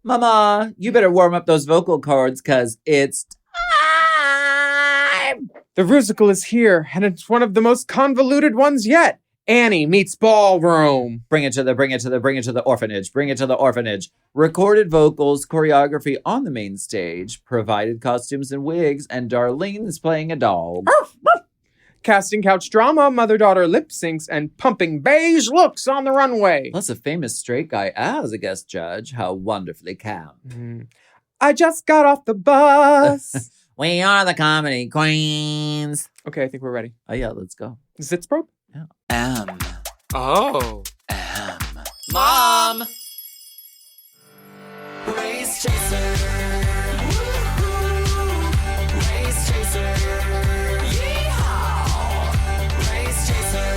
Mama, you better warm up those vocal cords because it's time. The Rusical is here, and it's one of the most convoluted ones yet. Annie meets ballroom. Bring it to the orphanage. Bring it to the orphanage. Recorded vocals, choreography on the main stage, provided costumes and wigs, and Darlene is playing a dog. Casting couch drama, mother-daughter lip syncs, and pumping beige looks on the runway. Plus a famous straight guy as a guest judge. How wonderfully camp. I just got off the bus. We are the comedy queens. Okay, I think we're ready. Oh yeah, let's go. Sitzprobe? Yeah. Oh. Mom! Race chaser. Woo-hoo. Race chaser. Yeehaw. Race chaser.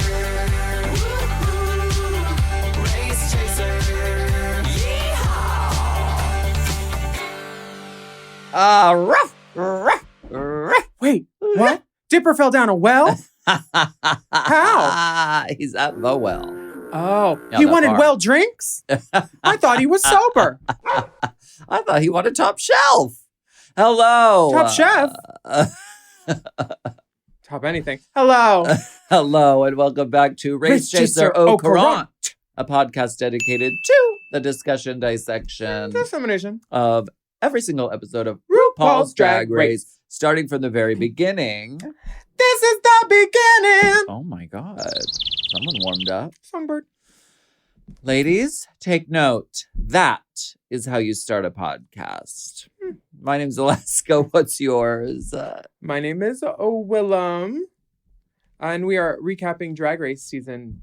Woo-hoo. Race chaser. Yeehaw. Ruff! Wait, what? Dipper fell down a well? How? He's at the well. Oh, Yeah, he that wanted far. well drinks? I thought he was sober. I thought he wanted top shelf. Hello. Top chef? Top anything. Hello. Hello, and welcome back to Race Chaser Au Courant, a podcast dedicated to the discussion, dissection Dissemination of every single episode of RuPaul's RuPaul's Drag Race, starting from the very beginning. This is the beginning. Oh my God. Someone warmed up. Songbird. Ladies, take note. That is how you start a podcast. My name's Alaska. What's yours? My name is Willam, and we are recapping Drag Race season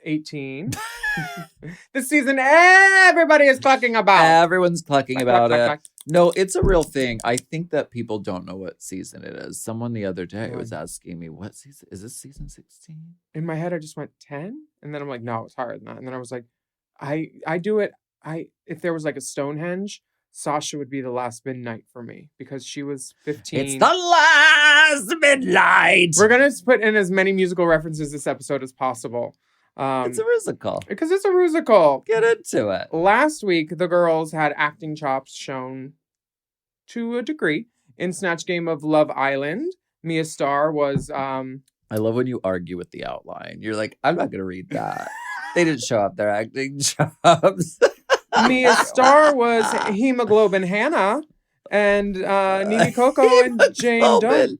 18. This season everybody is talking about. Everyone's clucking about it. Cluck. No, it's a real thing. I think that people don't know what season it is. Someone the other day was asking me, what season? Is this season 16? In my head, I just went 10. And then I'm like, no, it's higher than that. And then I was like, I do it. If there was like a Stonehenge, Sasha would be the last midnight for me because she was 15. It's the last midnight. We're going to put in as many musical references this episode as possible. It's a musical. Because it's a Rusical. Get into it. Last week, the girls had acting chops shown to a degree in Snatch Game of Love Island. Mia Starr was... I love when you argue with the outline. You're like, I'm not going to read that. They didn't show up their acting jobs. Mia Starr was Hemoglobin Hannah, and Nene Coco and Jane Dunn.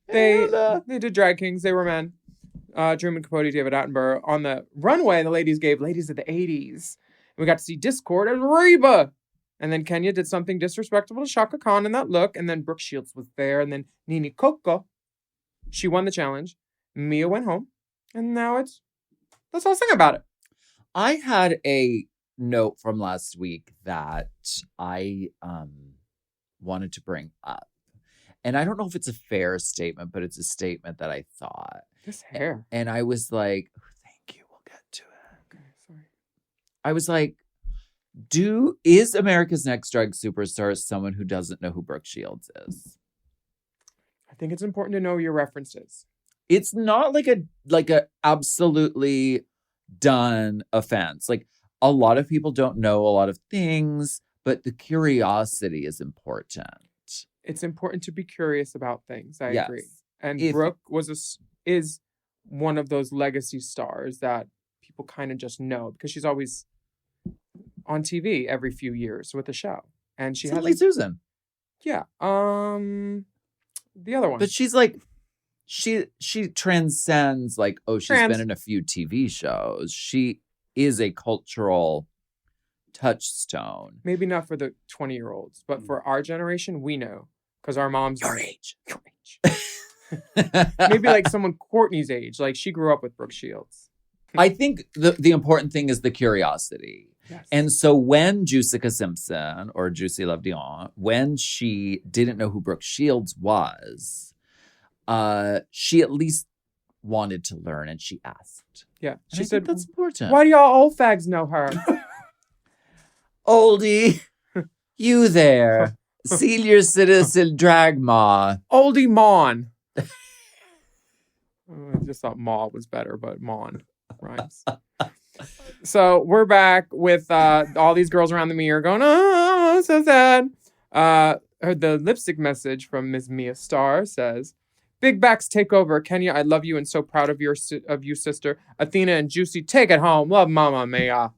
They did Drag Kings. They were men. Truman Capote, David Attenborough. On the runway, the ladies gave Ladies of the 80s. We got to see Discord as Reba. And then Kenya did something disrespectful to Shaka Khan in that look. And then Brooke Shields was there. And then Nene Coco, she won the challenge. Mia went home. And now let's all sing about it. I had a note from last week that I wanted to bring up. And I don't know if it's a fair statement, but it's a statement that I thought. This hair. And I was like, oh, thank you. We'll get to it. Okay, sorry. I was like, is America's Next Drag Superstar someone who doesn't know who Brooke Shields is? I think it's important to know your references. It's not like a absolutely done offense. Like a lot of people don't know a lot of things, but the curiosity is important. It's important to be curious about things. I Yes. agree. And Brooke is one of those legacy stars that people kind of just know because she's always on TV every few years with a show. And she Silly has Susan. Yeah. The other one. But she's like she transcends like, oh, she's been in a few TV shows. She is a cultural touchstone. Maybe not for the 20-year-olds, but for our generation, we know. Because our moms Your age. Maybe like someone Courtney's age. Like she grew up with Brooke Shields. I think the important thing is the curiosity. Yes. And so when Jussica Simpson or Juicy Love Dion, when she didn't know who Brooke Shields was, she at least wanted to learn and she asked. Yeah. She said that's important. Why do y'all old fags know her? Oldie, you there. Senior citizen drag ma. Oldie Mon. I just thought Ma was better, but Mon rhymes. So we're back with all these girls around the mirror going, oh, so sad. The lipstick message from Miss Mia Starr says, "Big backs take over. Kenya, I love you and so proud of you, sister. Athena and Juicy, take it home. Love Mama Mia."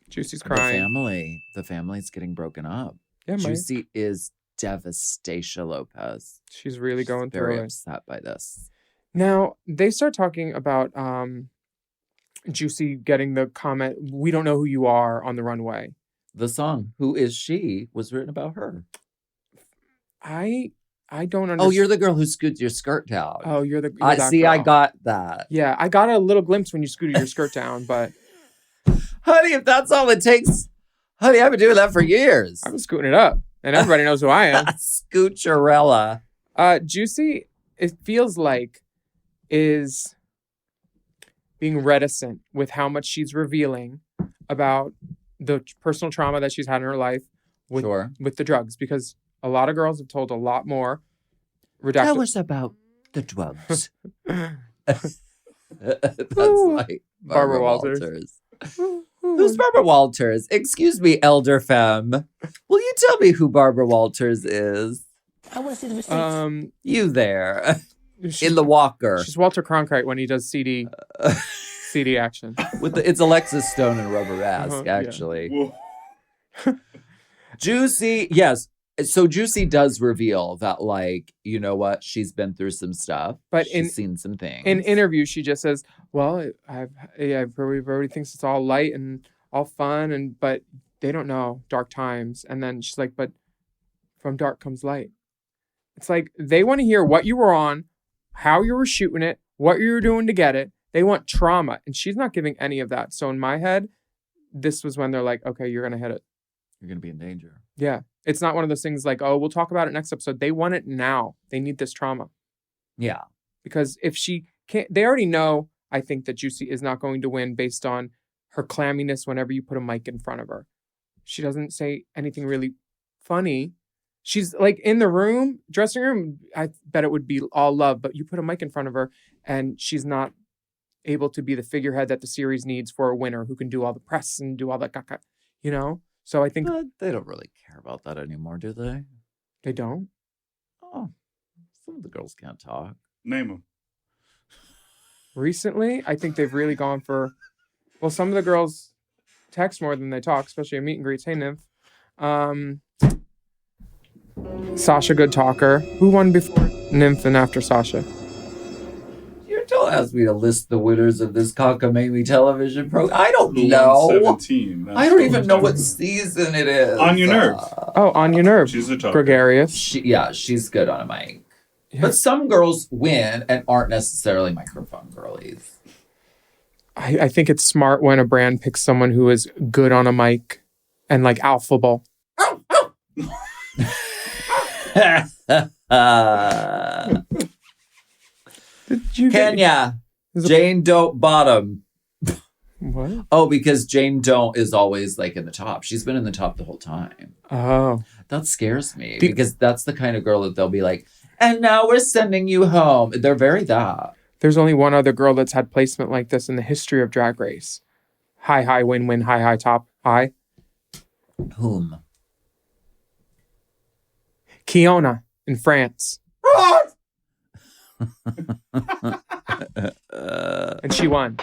Juicy's crying. The family's getting broken up. Yeah, Juicy is devastation, Lopez. She's really going through Very it. upset by this. Now, they start talking about Juicy getting the comment, "We don't know who you are" on the runway. The song "Who Is She" was written about her. I don't understand. Oh, you're the girl who scoots your skirt down. Oh, you're that see, girl. I got that. Yeah, I got a little glimpse when you scooted your skirt down, but Honey, if that's all it takes, honey, I've been doing that for years. I've been scooting it up, and everybody knows who I am. Scoocherella. Juicy, it feels like, is being reticent with how much she's revealing about the personal trauma that she's had in her life with the drugs, because a lot of girls have told a lot more. Tell us about the drugs. That's like Barbara Walters. Who's Barbara Walters? Excuse me, elder femme. Will you tell me who Barbara Walters is? I want to see the receipts. You there. In the walker. She's Walter Cronkite when he does CD action. It's Alexis Stone and Rubber Mask, actually. Yeah. Juicy, yes. So Juicy does reveal that, like, you know what? She's been through some stuff. But she's seen some things. In interviews, she just says, "Well, everybody thinks it's all light and all fun, but they don't know dark times." And then she's like, "But from dark comes light." It's like they want to hear what you were on, how you were shooting it, what you were doing to get it. They want trauma, and she's not giving any of that. So in my head, this was when they're like, "Okay, you're gonna hit it. You're gonna be in danger." Yeah. It's not one of those things like, "Oh, we'll talk about it next episode." They want it now. They need this trauma. Yeah. Because if she can't, they already know, I think, that Juicy is not going to win based on her clamminess whenever you put a mic in front of her. She doesn't say anything really funny. She's like in the room, dressing room, I bet it would be all love, but you put a mic in front of her and she's not able to be the figurehead that the series needs for a winner who can do all the press and do all that caca, you know? So I think they don't really care about that anymore, do they? They don't? Oh, some of the girls can't talk. Name them. Recently, I think they've really gone for, well, some of the girls text more than they talk, especially at meet and greets. Hey, Nymph. Sasha, good talker. Who won before Nymph and after Sasha? Don't ask me to list the winners of this cockamamie television program. I don't know. 17. I don't even know what season it is. On Your Nerve. On Your Nerve. She's a talker. Gregarious. She's good on a mic. Yeah. But some girls win and aren't necessarily microphone girlies. I think it's smart when a brand picks someone who is good on a mic and like alpha ball. Kenya, Jane Don't Bottom. What? Oh, because Jane Don't is always like in the top. She's been in the top the whole time. Oh. That scares me because that's the kind of girl that they'll be like, "And now we're sending you home." They're very that. There's only one other girl that's had placement like this in the history of Drag Race. High, win, high, top, high. Whom? Kiona in France. And she won.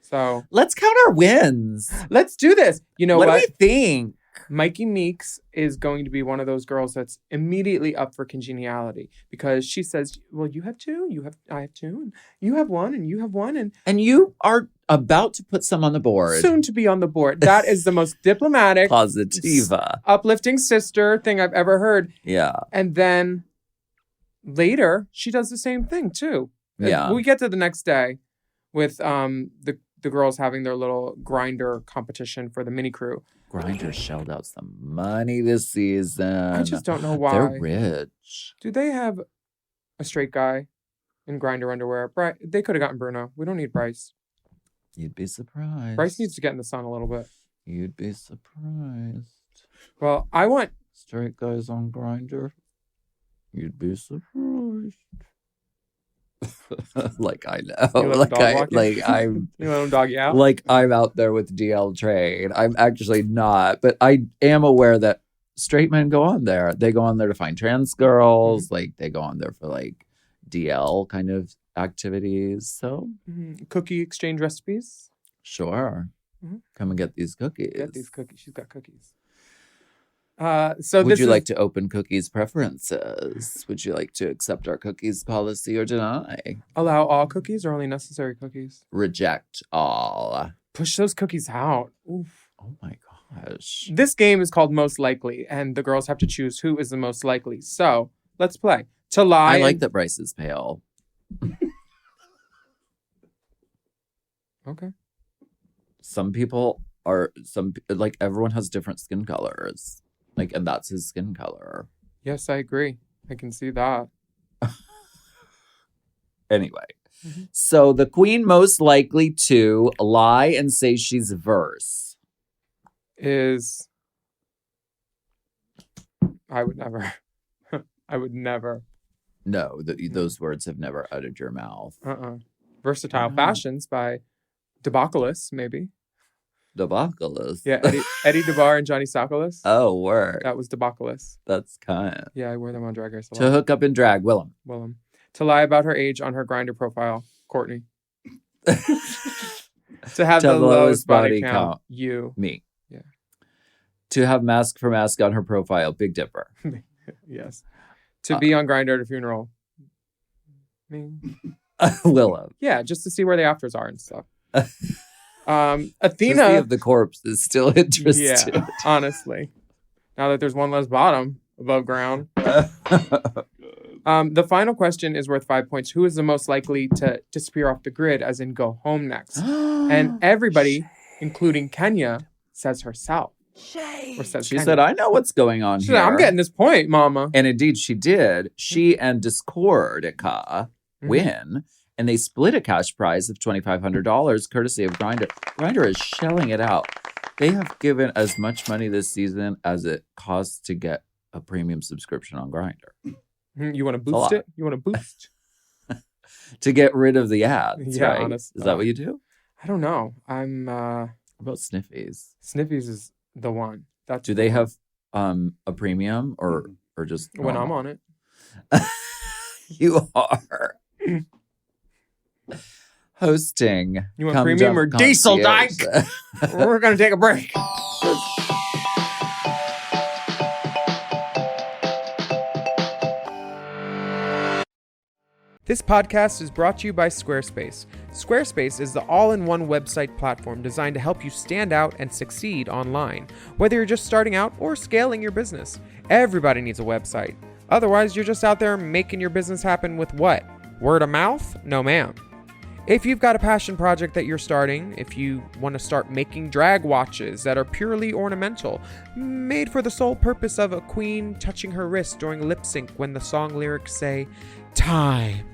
So let's count our wins. Let's do this. You know what? What do we think? Mikey Meeks is going to be one of those girls that's immediately up for congeniality because she says, "Well, you have two, I have two, and you have one, and you have one, and you are about to put some on the board. Soon to be on the board." That is the most diplomatic, positiva, uplifting sister thing I've ever heard. Yeah. And then later, she does the same thing too. Yeah. We get to the next day with the girls having their little grinder competition for the mini crew. Grinder shelled out some money this season. I just don't know why. They're rich. Do they have a straight guy in grinder underwear? They could have gotten Bruno. We don't need Bryce. You'd be surprised. Bryce needs to get in the sun a little bit. You'd be surprised. Well, I want straight guys on Grinder. You'd be surprised. Like I know. You let him dog walk you? I'm You let him dog you out? like I'm out there with DL Train. I'm actually not, but I am aware that straight men go on there. They go on there to find trans girls. Like they go on there for like DL kind of activities. So Cookie exchange recipes. sure. Come and get these cookies. Get these cookies. She's got cookies. So Would you like to open cookies preferences? Would you like to accept our cookies policy or deny? allow all cookies or only necessary cookies? Reject all. Push those cookies out. Oof. Oh my gosh. This game is called Most Likely, and the girls have to choose who is the most likely. So let's play. To lie. I like that Bryce is pale. Okay. Some people like everyone has different skin colors. Like, and that's his skin color. Yes, I agree. I can see that. Anyway, so the queen most likely to lie and say she's verse. Is I would never. I would never. No, those words have never uttered your mouth. Versatile Fashions by Debacalus, maybe. Debacalus. Yeah, Eddie DeBar and Johnny Sakalis. Oh, word. That was Debacalus. That's kind. Yeah, I wear them on Drag Race a lot. To hook up and drag, Willam. Willam. To lie about her age on her Grindr profile, Courtney. To have the lowest body count, you. Me. Yeah. To have mask for mask on her profile, Big Dipper. Yes. To be on Grindr at a funeral, me. Willam. Yeah, just to see where the afters are and stuff. Athena. To see if the corpse is still interested. Yeah, honestly. Now that there's one less bottom above ground. The final question is worth 5 points. Who is the most likely to disappear off the grid, as in go home next? And everybody, including Kenya, says herself. Or says She Kenya. said, I know what's going on She here. said, I'm getting this point, mama. And indeed, she did. She and Discordica win, and they split a cash prize of $2,500 courtesy of Grindr. Grindr is shelling it out. They have given as much money this season as it costs to get a premium subscription on Grindr. You want to boost it? You want to boost? To get rid of the ads, Yeah, right? honest. Is that what you do? I don't know. I'm What about Sniffies? Sniffies is the one. That's Do they have a premium or just when I'm normal? on it? You are hosting. You want Come premium Jump or diesel, Concierge. Dyke? We're gonna take a break. This podcast is brought to you by Squarespace. Squarespace is the all-in-one website platform designed to help you stand out and succeed online. Whether you're just starting out or scaling your business, everybody needs a website. Otherwise, you're just out there making your business happen with what? Word of mouth? No, ma'am. If you've got a passion project that you're starting, if you want to start making drag watches that are purely ornamental, made for the sole purpose of a queen touching her wrist during lip sync when the song lyrics say, time.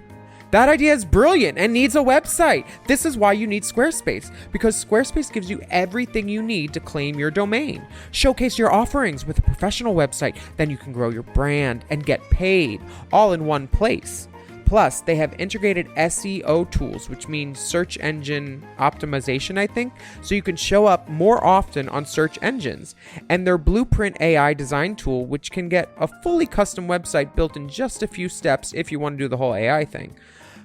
That idea is brilliant and needs a website. This is why you need Squarespace, because Squarespace gives you everything you need to claim your domain. Showcase your offerings with a professional website, then you can grow your brand and get paid all in one place. Plus, they have integrated SEO tools, which means search engine optimization, I think, so you can show up more often on search engines. And their Blueprint AI design tool, which can get a fully custom website built in just a few steps if you want to do the whole AI thing.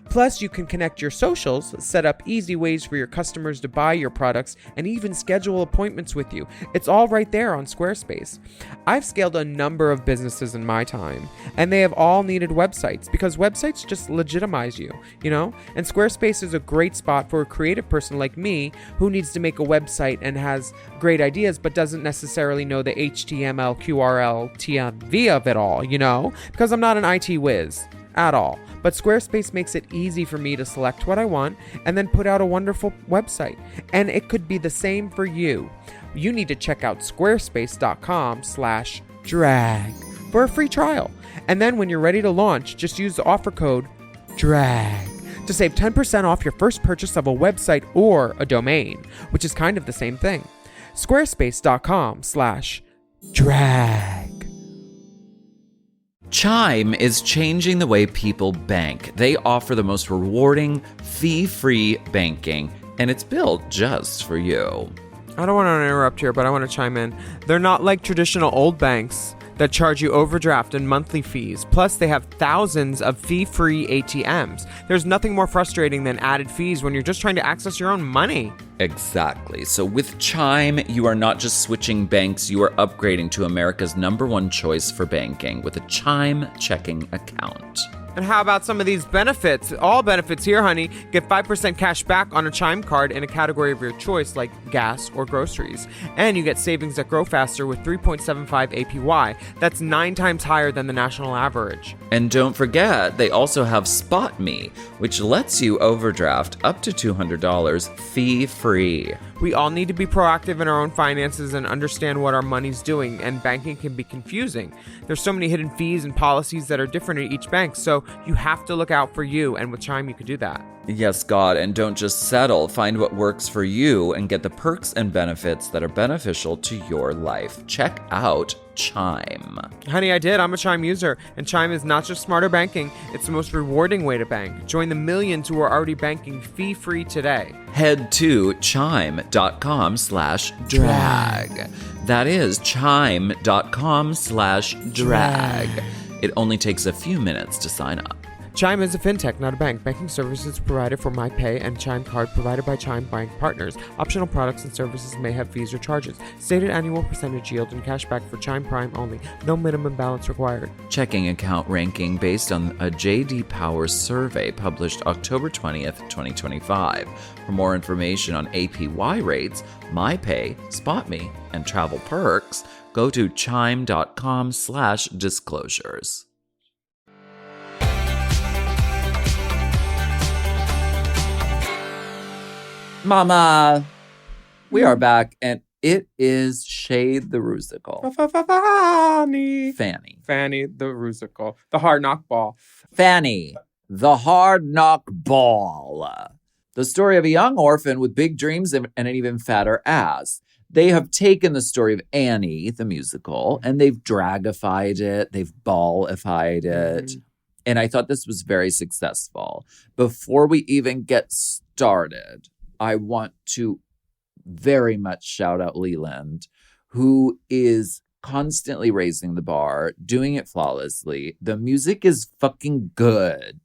Plus, you can connect your socials, set up easy ways for your customers to buy your products, and even schedule appointments with you. It's all right there on Squarespace. I've scaled a number of businesses in my time, and they have all needed websites because websites just legitimize you, you know? And Squarespace is a great spot for a creative person like me who needs to make a website and has great ideas but doesn't necessarily know the HTML, QRL, TMV of it all, you know? Because I'm not an IT whiz at all. But Squarespace makes it easy for me to select what I want and then put out a wonderful website. And it could be the same for you. You need to check out squarespace.com/drag for a free trial. And then when you're ready to launch, just use the offer code DRAG to save 10% off your first purchase of a website or a domain, which is kind of the same thing. Squarespace.com/drag. Chime is changing the way people bank. They offer the most rewarding, fee-free banking, and it's built just for you. I don't want to interrupt here, but I want to chime in. They're not like traditional old banks that charge you overdraft and monthly fees. Plus, they have thousands of fee-free ATMs. There's nothing more frustrating than added fees when you're just trying to access your own money. Exactly. So with Chime, you are not just switching banks, you are upgrading to America's #1 choice for banking with a Chime checking account. And how about some of these benefits? All benefits here, honey. Get 5% cash back on a Chime card in a category of your choice, like gas or groceries. And you get savings that grow faster with 3.75 APY. That's 9 times higher than the national average. And don't forget, they also have Spot Me, which lets you overdraft up to $200 fee-free. We all need to be proactive in our own finances and understand what our money's doing, and banking can be confusing. There's so many hidden fees and policies that are different at each bank, so you have to look out for you, and with Chime you could do that. Yes, God, and don't just settle. Find what works for you and get the perks and benefits that are beneficial to your life. Check out Chime. Honey, I did. I'm a Chime user, and Chime is not just smarter banking, it's the most rewarding way to bank. Join the millions who are already banking fee-free today. Head to chime.com/drag. That is chime.com/drag. It only takes a few minutes to sign up. Chime is a fintech, not a bank. Banking services provided for MyPay and Chime Card provided by Chime Bank partners. Optional products and services may have fees or charges. Stated annual percentage yield and cashback for Chime Prime only. No minimum balance required. Checking account ranking based on a J.D. Power survey published October 20th, 2025. For more information on APY rates, MyPay, SpotMe, and travel perks, go to chime.com/disclosures. Mama, we are back, and it is Shade the Rusical. Fannie the Rusical. The hard knock ball. Fannie, the hard knock ball. The story of a young orphan with big dreams and an even fatter ass. They have taken the story of Annie, the musical, and they've dragified it. They've ballified it. Mm-hmm. And I thought this was very successful. Before we even get started, I want to very much shout out Leland, who is constantly raising the bar, doing it flawlessly. The music is fucking good.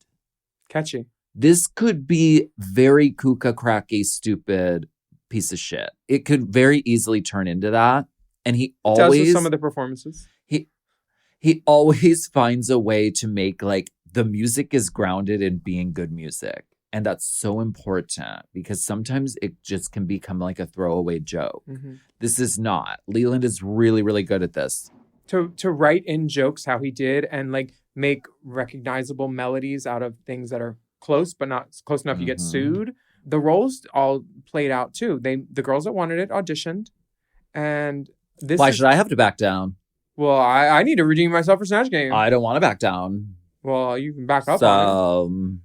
Catchy. This could be very kuka cracky, stupid piece of shit. It could very easily turn into that. And he always does with some of the performances. He always finds a way to make like the music is grounded in being good music. And that's so important because sometimes it just can become like a throwaway joke. Mm-hmm. This is not. Leland is really, really good at this. To write in jokes how he did and like make recognizable melodies out of things that are close, but not close enough you get sued. The roles all played out too. The girls that wanted it auditioned. And this Why should I have to back down? Well, I need to redeem myself for Snatch Game. I don't want to back down. Well, you can back up on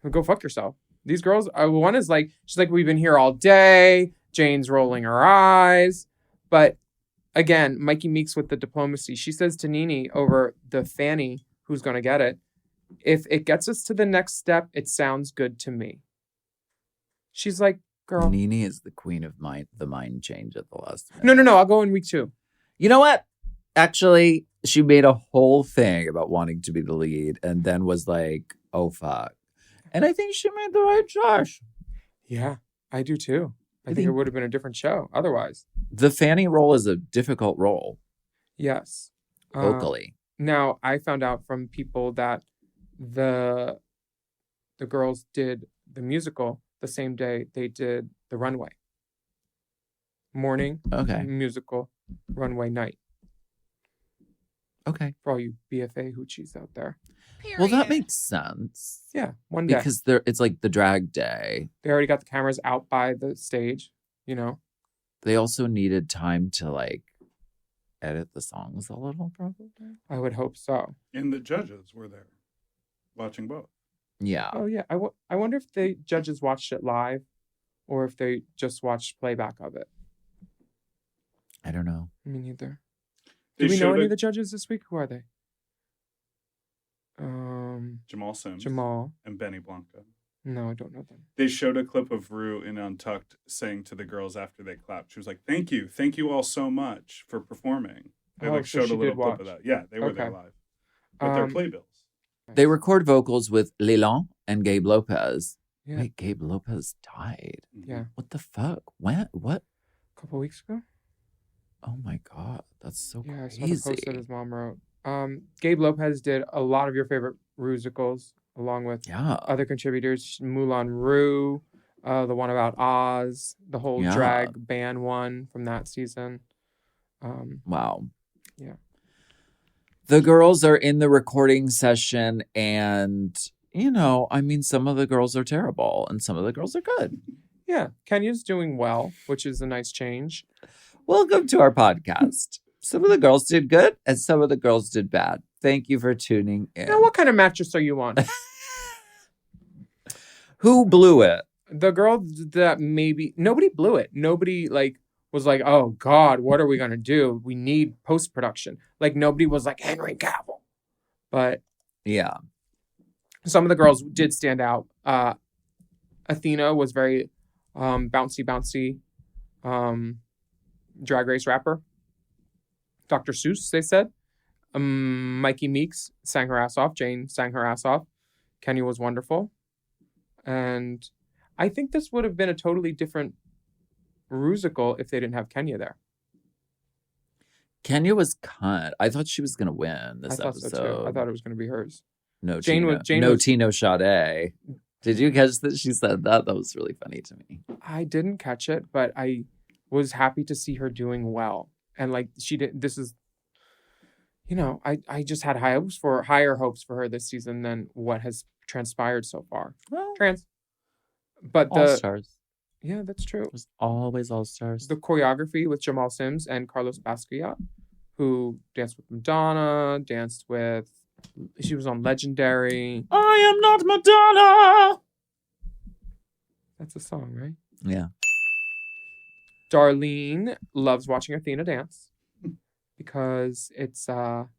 it. Go fuck yourself. These girls, one is like, she's like, we've been here all day. Jane's rolling her eyes. But again, Mikey Meeks with the diplomacy. She says to Nene over the Fannie, who's going to get it, if it gets us to the next step, it sounds good to me. She's like, girl. Nene is the queen of the mind change at the last minute. No. I'll go in week 2. You know what? Actually, she made a whole thing about wanting to be the lead and then was like, oh, fuck. And I think she made the right choice. Yeah, I do too. I think it would have been a different show otherwise. The Fannie role is a difficult role. Yes. Vocally. Now, I found out from people that the girls did the musical the same day they did the runway. Morning, musical, runway night. Okay. For all you BFA hoochies out there. Period. Well, that makes sense. Yeah, one day. Because it's like the drag day. They already got the cameras out by the stage, you know. They also needed time to like edit the songs a little, probably. I would hope so. And the judges were there watching both. Yeah. Oh, yeah. I wonder if the judges watched it live or if they just watched playback of it. I don't know. Me neither. Do we know any of the judges this week? Who are they? Jamal Sims, Jamal. and Benny Blanca. No, I don't know them. They showed a clip of Rue in Untucked saying to the girls after they clapped, she was like, thank you all so much for performing. They Oh, like so showed she a little did clip of watch. that. Yeah, they were there Okay. live with their playbills. They record vocals with Willam and Gabe Lopez. Yeah. Wait, Gabe Lopez died. Yeah. What the fuck? When? What? A couple weeks ago. Oh my god, that's so Yeah, I saw the crazy. post that his mom wrote. Gabe Lopez did a lot of your favorite Rusicals, along with Yeah. other contributors. Moulin Rouge, the one about Oz, the whole Yeah. drag band one from that season. Wow. Yeah. The girls are in the recording session, and I mean, some of the girls are terrible and some of the girls are good. Yeah, Kenya's doing well, which is a nice change. Welcome to our podcast. Some of the girls did good and some of the girls did bad. Thank you for tuning in. Now, what kind of mattress are you on? Who blew it? The girl that nobody blew it. Nobody was like, oh God, what are we gonna do? We need post-production. Like nobody was like Henry Cavill. But Yeah. some of the girls did stand out. Athena was very bouncy drag race rapper. Dr. Seuss, they said. Mikey Meeks sang her ass off. Jane sang her ass off. Kenya was wonderful. And I think this would have been a totally different Rusical if they didn't have Kenya there. Kenya was cunt. I thought she was going to win this I thought episode. so too. I thought it was going to be hers. No, Jane Tino. was- Jane no was- Tino Sade. Did you catch that she said that? That was really funny to me. I didn't catch it, but I was happy to see her doing well. And she did. This is, I just had higher hopes for her this season than what has transpired so far. Well, But all stars. yeah, that's true. It was always all stars. The choreography with Jamal Sims and Carlos Basquiat, who danced with Madonna, she was on Legendary. I am not Madonna. That's a song, right? Yeah. Darlene loves watching Athena dance because it's fun.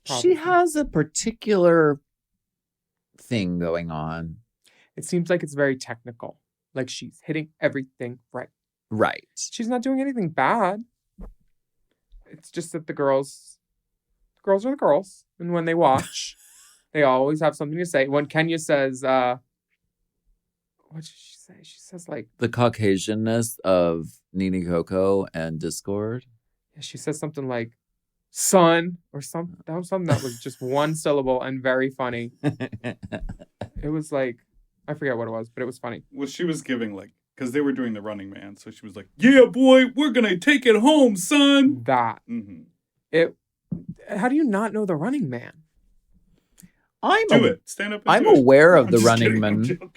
She probably. has a particular thing going on. It seems like it's very technical. Like she's hitting everything right. Right. She's not doing anything bad. It's just that the girls are the girls. And when they watch, they always have something to say. When Kenya says, what did she say? She says The Caucasianness of Nini Coco and Discord. she says something like son or something. That was something that was just one syllable and very funny. It was I forget what it was, but it was funny. Well, she was giving because they were doing the Running Man, so she was like, yeah, boy, we're going to take it home, son. That. Mm-hmm. How do you not know the Running Man? Do it. Stand up and I'm do it. aware of I'm the just Running kidding, I'm Man. joking.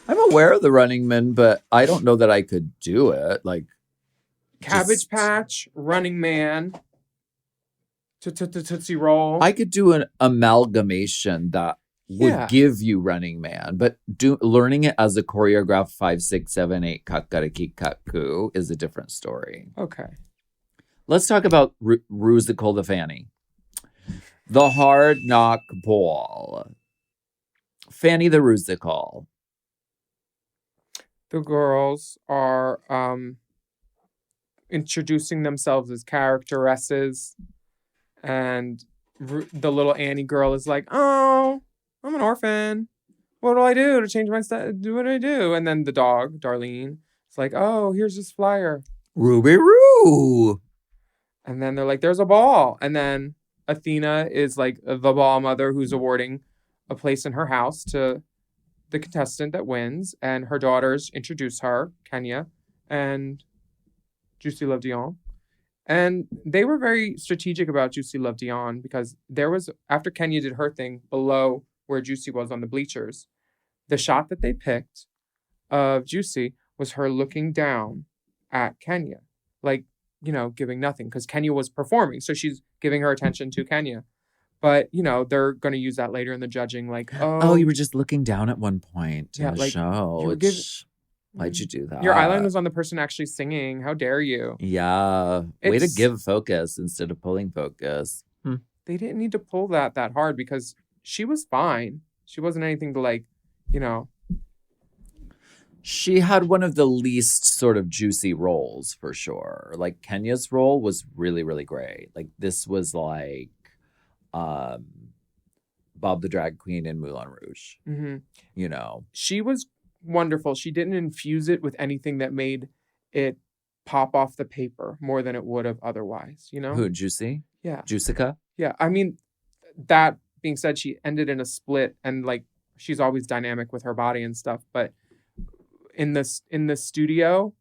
I'm aware of the Running Man, but I don't know that I could do it. Cabbage Just- Patch, Running Man, Tootsie Roll. I could do an amalgamation that would Yeah. give you Running Man, but learning it as a choreographed 5, 6, 7, 8 kakariki kaku is a different story. Okay. Let's talk about Rusical the Fannie. The Hard Knock Ball. Fannie the Rusical. The girls are introducing themselves as characteresses, and the little Annie girl is like, "Oh, I'm an orphan. What do I do to change my do what do I do?" And then the dog, Darlene, is like, "Oh, here's this flyer." Ruby Roo. And then they're like, "There's a ball." And then Athena is like the ball mother who's awarding a place in her house to the contestant that wins, and her daughters introduce her, Kenya and Juicy Love Dion. And they were very strategic about Juicy Love Dion because after Kenya did her thing below where Juicy was on the bleachers, the shot that they picked of Juicy was her looking down at Kenya, giving nothing because Kenya was performing. So she's giving her attention to Kenya. But, they're going to use that later in the judging. Oh, you were just looking down at one point in Yeah, the show. you were Why'd you do that? Your eyeline was on the person actually singing. How dare you? Yeah. Way to It's- give focus instead of pulling focus. They didn't need to pull that hard because she was fine. She wasn't anything to like, you know. She had one of the least sort of juicy roles for sure. Like Kenya's role was really, really great. Like this was like Bob the Drag Queen in Moulin Rouge. Mm-hmm. You know. She was wonderful. She didn't infuse it with anything that made it pop off the paper more than it would have otherwise, you know? Who, Juicy? Yeah. Juicica? Yeah. I mean, that being said, she ended in a split and like she's always dynamic with her body and stuff, but in the studio,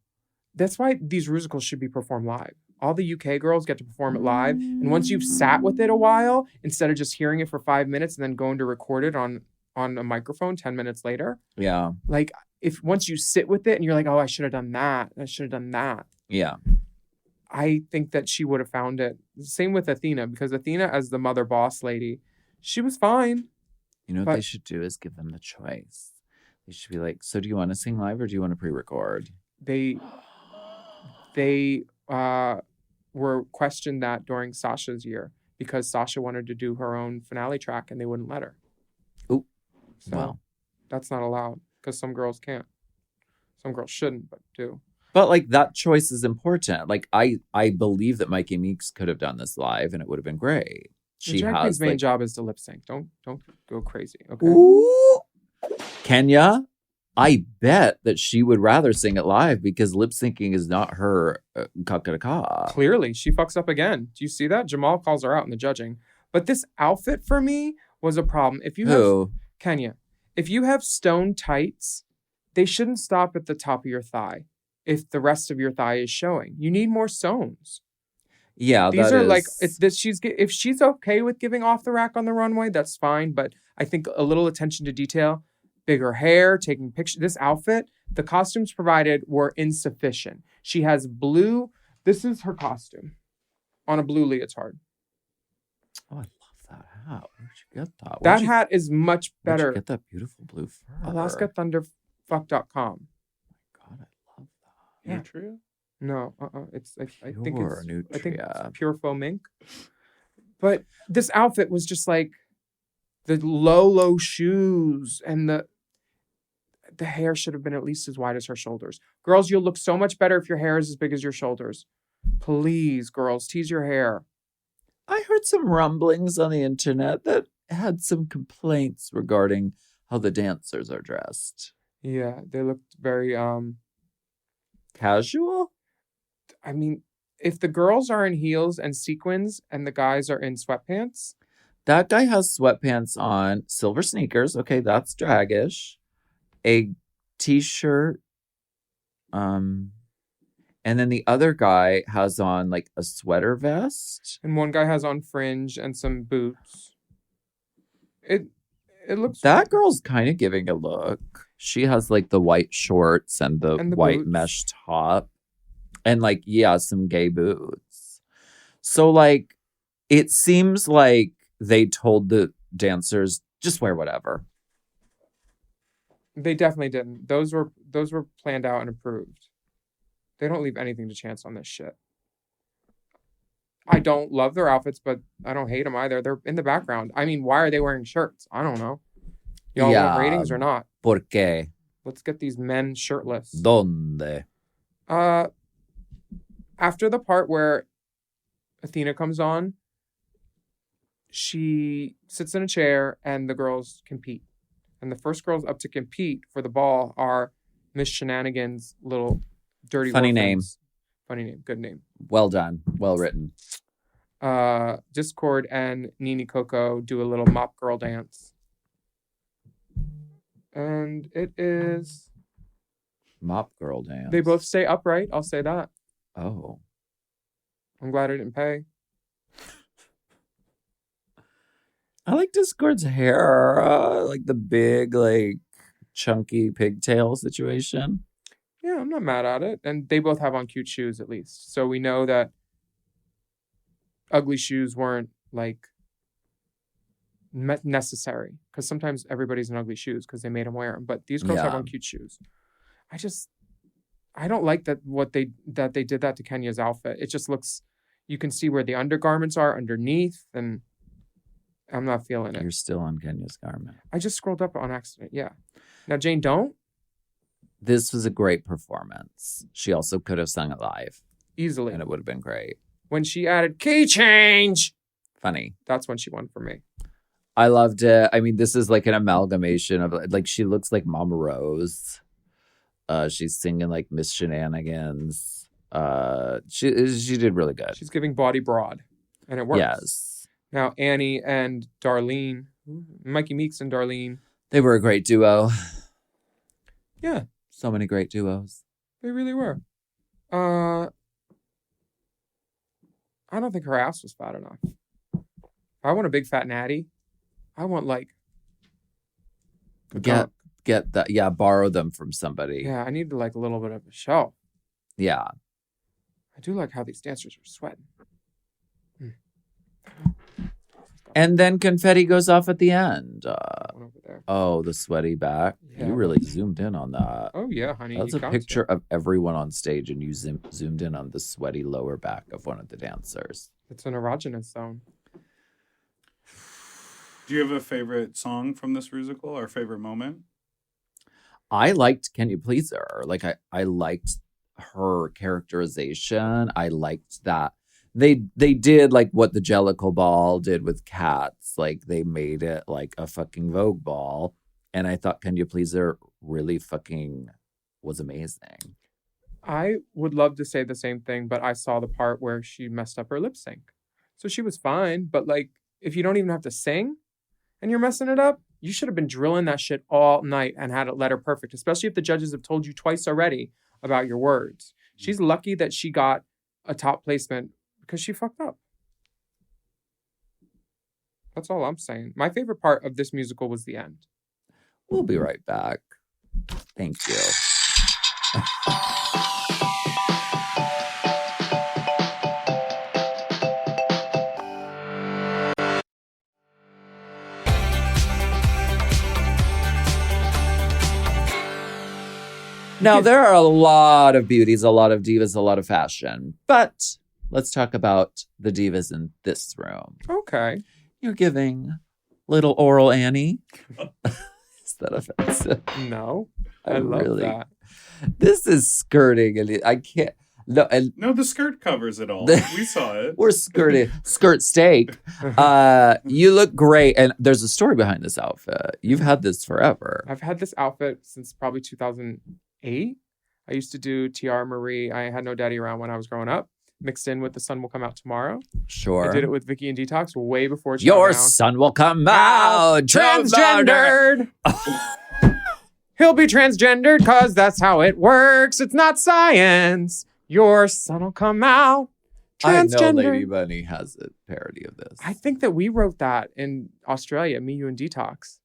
that's why these musicals should be performed live. All the UK girls get to perform it live, and once you've sat with it a while, instead of just hearing it for 5 minutes and then going to record it on a microphone 10 minutes later, Yeah. like if once you sit with it and you're like, oh, I should have done that, I should have done that. Yeah. I think that she would have found it. Same with Athena, because Athena as the mother boss lady, she was fine. You know what But- they should do is give them the choice. They should be like, so do you want to sing live or do you want to pre-record? They were questioned that during Sasha's year because Sasha wanted to do her own finale track and they wouldn't let her. Ooh. So Wow. that's not allowed because some girls can't. Some girls shouldn't, but do. But like that choice is important. Like I believe that Mikey Meeks could have done this live and it would have been great. The She drag has queen's main like, job is to lip sync. Don't go crazy. Okay. Ooh. Kenya, I bet that she would rather sing it live because lip syncing is not her ka. Clearly, she fucks up again. Do you see that? Jamal calls her out in the judging. But this outfit for me was a problem. If you have Who? Kenya, if you have stone tights, they shouldn't stop at the top of your thigh if the rest of your thigh is showing. You need more stones. Yeah, These that are is- like it's this if she's okay with giving off the rack on the runway, that's fine. But I think a little attention to detail, bigger hair, taking pictures. This outfit, the costumes provided were insufficient. She has blue. This is her costume on a blue leotard. Oh, I love that hat. Where'd you get that? That hat is much Where'd you better. get that beautiful blue fur? AlaskaThunderfuck.com. God, I love that. Yeah. Nutria? No, It's like I think Pure it's Nutria. pure faux mink. But this outfit was just like the low shoes and the hair should have been at least as wide as her shoulders. Girls, you'll look so much better if your hair is as big as your shoulders. Please, girls, tease your hair. I heard some rumblings on the internet that had some complaints regarding how the dancers are dressed. Yeah, they looked very Casual? I mean, if the girls are in heels and sequins and the guys are in sweatpants, That guy has sweatpants on, silver sneakers. Okay, that's dragish. A t-shirt. And then the other guy has on like a sweater vest. and one guy has on fringe and some boots. It looks That girl's kind of giving a look. She has like the white shorts and the And the white boots. mesh top. And like, yeah, some gay boots. So like, it seems like they told the dancers, just wear whatever. They definitely didn't. Those were planned out and approved. They don't leave anything to chance on this shit. I don't love their outfits, but I don't hate them either. They're in the background. I mean, why are they wearing shirts? I don't know. Y'all Yeah. want ratings or not? ¿Por qué? Let's get these men shirtless. ¿Dónde? After the part where Athena comes on, she sits in a chair and the girls compete. And the first girls up to compete for the ball are Miss Shenanigans' little dirty Funny orphans. Funny name. Good name. Well done. Well written. Discord and Nini Coco do a little mop girl dance. And it is... Mop girl dance. They both stay upright. I'll say that. Oh. I'm glad I didn't pay. I like Discord's hair. Like the big, like, chunky pigtail situation. Yeah, I'm not mad at it. And they both have on cute shoes at least. So we know that ugly shoes weren't like necessary. Because sometimes everybody's in ugly shoes because they made them wear them. But these girls have Yeah. on cute shoes. I don't like that they did that to Kenya's outfit. It just looks, you can see where the undergarments are underneath. And I'm not feeling it. You're still on Kenya's garment. I just scrolled up on accident. Yeah. Now, Jane, don't. This was a great performance. She also could have sung it live, Easily. and it would have been great. When she added key change, Funny. that's when she won for me. I loved it. I mean, this is like an amalgamation of like she looks like Mama Rose. She's singing like Miss Shenanigans. She did really good. She's giving body broad, and it works. Yes. Now, Annie and Darlene, Mikey Meeks and Darlene. They were a great duo. Yeah, So many great duos. they really were. I don't think her ass was fat enough. I want a big fat natty. I want like Get that. Yeah, borrow them from somebody. yeah, I need like a little bit of a show. Yeah. I do like how these dancers are sweating. And then confetti goes off at the end. One over there. Oh, the sweaty back. Yeah. You really zoomed in on that. Oh yeah, honey. That's you a got picture to. of everyone on stage, and you zoomed in on the sweaty lower back of one of the dancers. It's an erogenous zone. Do you have a favorite song from this Rusical or favorite moment? I liked Can You Please Her? Like I liked her characterization. I liked that they did like what the Jellicle Ball did with Cats. Like they made it like a fucking Vogue ball. And I thought Can You Please Her really fucking was amazing. I would love to say the same thing, but I saw the part where she messed up her lip sync. So she was fine, but like if you don't even have to sing and you're messing it up, you should have been drilling that shit all night and had it letter perfect, especially if the judges have told you twice already about your words. She's lucky that she got a top placement because she fucked up. That's all I'm saying. My favorite part of this musical was the end. We'll be right back. Thank you. Now, there are a lot of beauties, a lot of divas, a lot of fashion. But let's talk about the divas in this room. Okay. You're giving little oral Annie. Is that offensive? No. I love that. This is skirting, and I can't. No, and No, the skirt covers it all. We saw it. we're skirting. Skirt steak. You look great, and there's a story behind this outfit. You've had this forever. I've had this outfit since probably 2008. I used to do Tiara Marie. I had no daddy around when I was growing up. Mixed in with The Sun Will Come Out Tomorrow. Sure. I did it with Vicky and Detox way before it shut Your down. son will come out Transgendered. He'll be transgendered because that's how it works. It's not science. Your son will come out I know transgendered. Lady Bunny has a parody of this. I think that we wrote that in Australia, me, you, and Detox.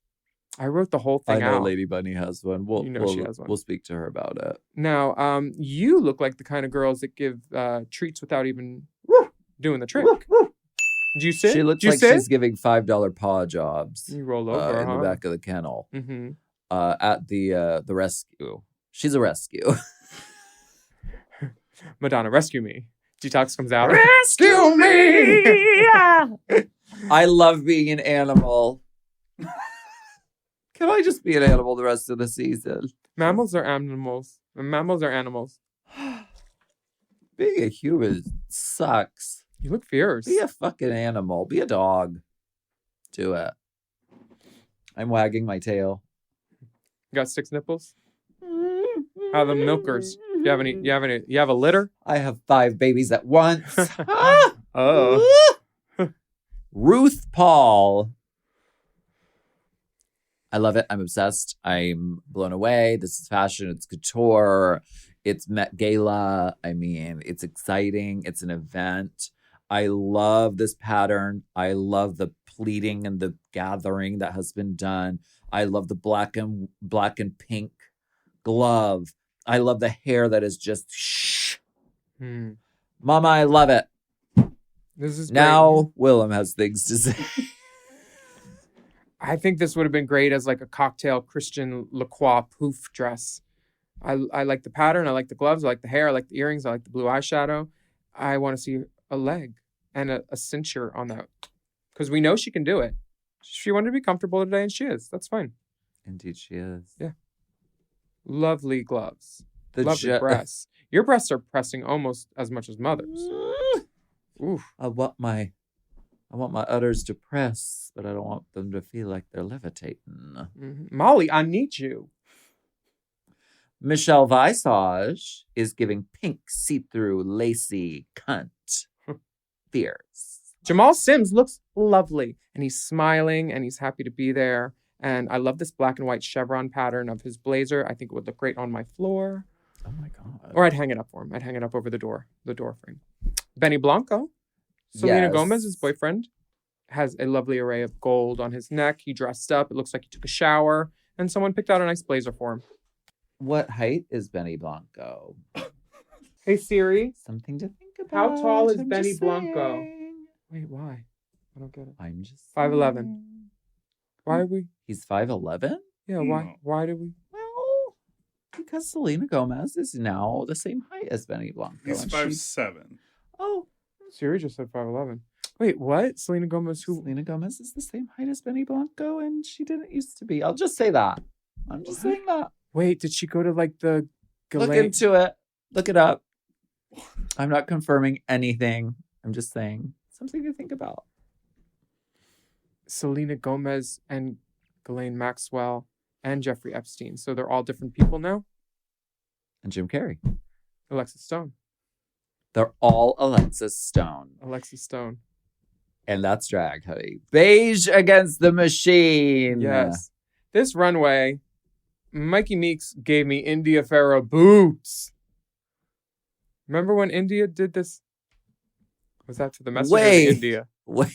I wrote the whole I thing know out. Lady Bunny has one. We'll, You know we'll, she has one. We'll speak to her about it. Now, you look like the kind of girls that give treats without even doing the trick. Did you sit? She looks Did you like sit? she's giving $5 paw jobs You roll over, in the back of the kennel Mm-hmm. at the rescue. She's a rescue. Madonna, rescue me. Detox comes out. Rescue me! I love being an animal. Can I just be an animal the rest of the season? Mammals are animals. Mammals are animals. Being a human sucks. You look fierce. Be a fucking animal. Be a dog. Do it. I'm wagging my tail. You got 6 nipples? How are the milkers? You have a litter? I have 5 babies at once. Oh. Ruth Paul. I love it. I'm obsessed. I'm blown away. This is fashion. It's couture. It's Met Gala. I mean, it's exciting. It's an event. I love this pattern. I love the pleating and the gathering that has been done. I love the black and pink glove. I love the hair that is just shh. Mama, I love it. This is Now Willam has things to say. I think this would have been great as like a cocktail Christian Lacroix poof dress. I like the pattern. I like the gloves. I like the hair. I like the earrings. I like the blue eyeshadow. I want to see a leg and a cincher on that because we know she can do it. She wanted to be comfortable today, and she is. That's fine. Indeed, she is. Yeah. Lovely gloves. The Lovely breasts. Your breasts are pressing almost as much as mother's. Oof. I want my udders to press, but I don't want them to feel like they're levitating. Molly, I need you. Michelle Visage is giving pink, see-through, lacy cunt. Fierce. Jamal Sims looks lovely, and he's smiling, and he's happy to be there. And I love this black and white chevron pattern of his blazer. I think it would look great on my floor. Oh my God. Or I'd hang it up for him. I'd hang it up over the door frame. Benny Blanco, Selena Yes. Gomez's boyfriend, has a lovely array of gold on his neck. He dressed up. It looks like he took a shower, and someone picked out a nice blazer for him. What height is Benny Blanco? Hey Siri, Something to think about. how tall is I'm Benny just Blanco? saying. Wait, why? I don't get it. I'm just 5'11". saying. Why are we? He's 5'11"? Yeah, No. why? Why did we? Well, because Selena Gomez is now the same height as Benny Blanco. He's and 5'7". Oh, Siri just said 5'11". Wait, what? Selena Gomez, who? Selena Gomez is the same height as Benny Blanco, and she didn't used to be. I'll just say that. I'm just saying that. Wait, did she go to like the Look into it. Look it up. I'm not confirming anything. I'm just saying something to think about. Selena Gomez and Ghislaine Maxwell and Jeffrey Epstein. So they're all different people now? And Jim Carrey. Alexis Stone. They're all Alexis Stone. Alexis Stone. And that's drag, honey. Beige against the machine. Yes. This runway, Mikey Meeks gave me India Farah boots. Remember when India did this? Was that to the messenger Wait. of India? Wait.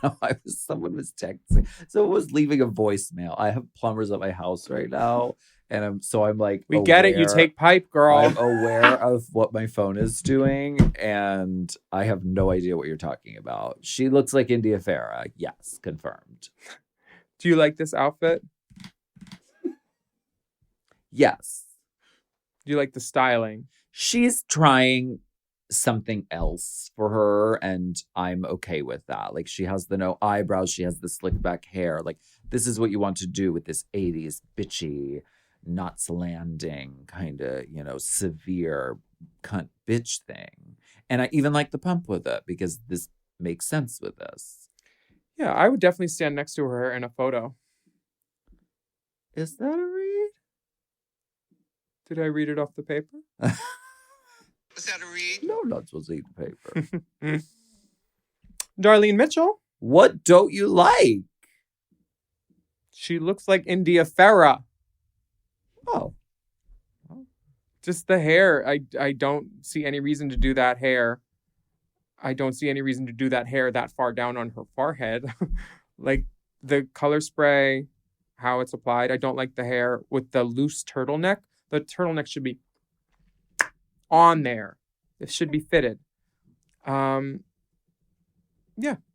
No, someone was texting. Someone was leaving a voicemail. I have plumbers at my house right now. And I'm like, We get it. You take pipe, girl. I'm aware of what my phone is doing, and I have no idea what you're talking about. She looks like India Farah. Yes, confirmed. Do you like this outfit? Yes. Do you like the styling? She's trying something else for her, and I'm okay with that. Like, she has the no eyebrows, she has the slick back hair. Like, this is what you want to do with this 80s bitchy, Knots Landing kind of, severe cunt bitch thing. And I even like the pump with it because this makes sense with this. Yeah, I would definitely stand next to her in a photo. Is that a read? Did I read it off the paper? Was that a read? No, I'm not supposed to eat the paper. Darlene Mitchell. What don't you like? She looks like India Farah. Oh, Just the hair. I don't see any reason to do that hair. I don't see any reason to do that hair that far down on her forehead. Like the color spray, how it's applied. I don't like the hair with the loose turtleneck. The turtleneck should be on there. It should be fitted. Yeah,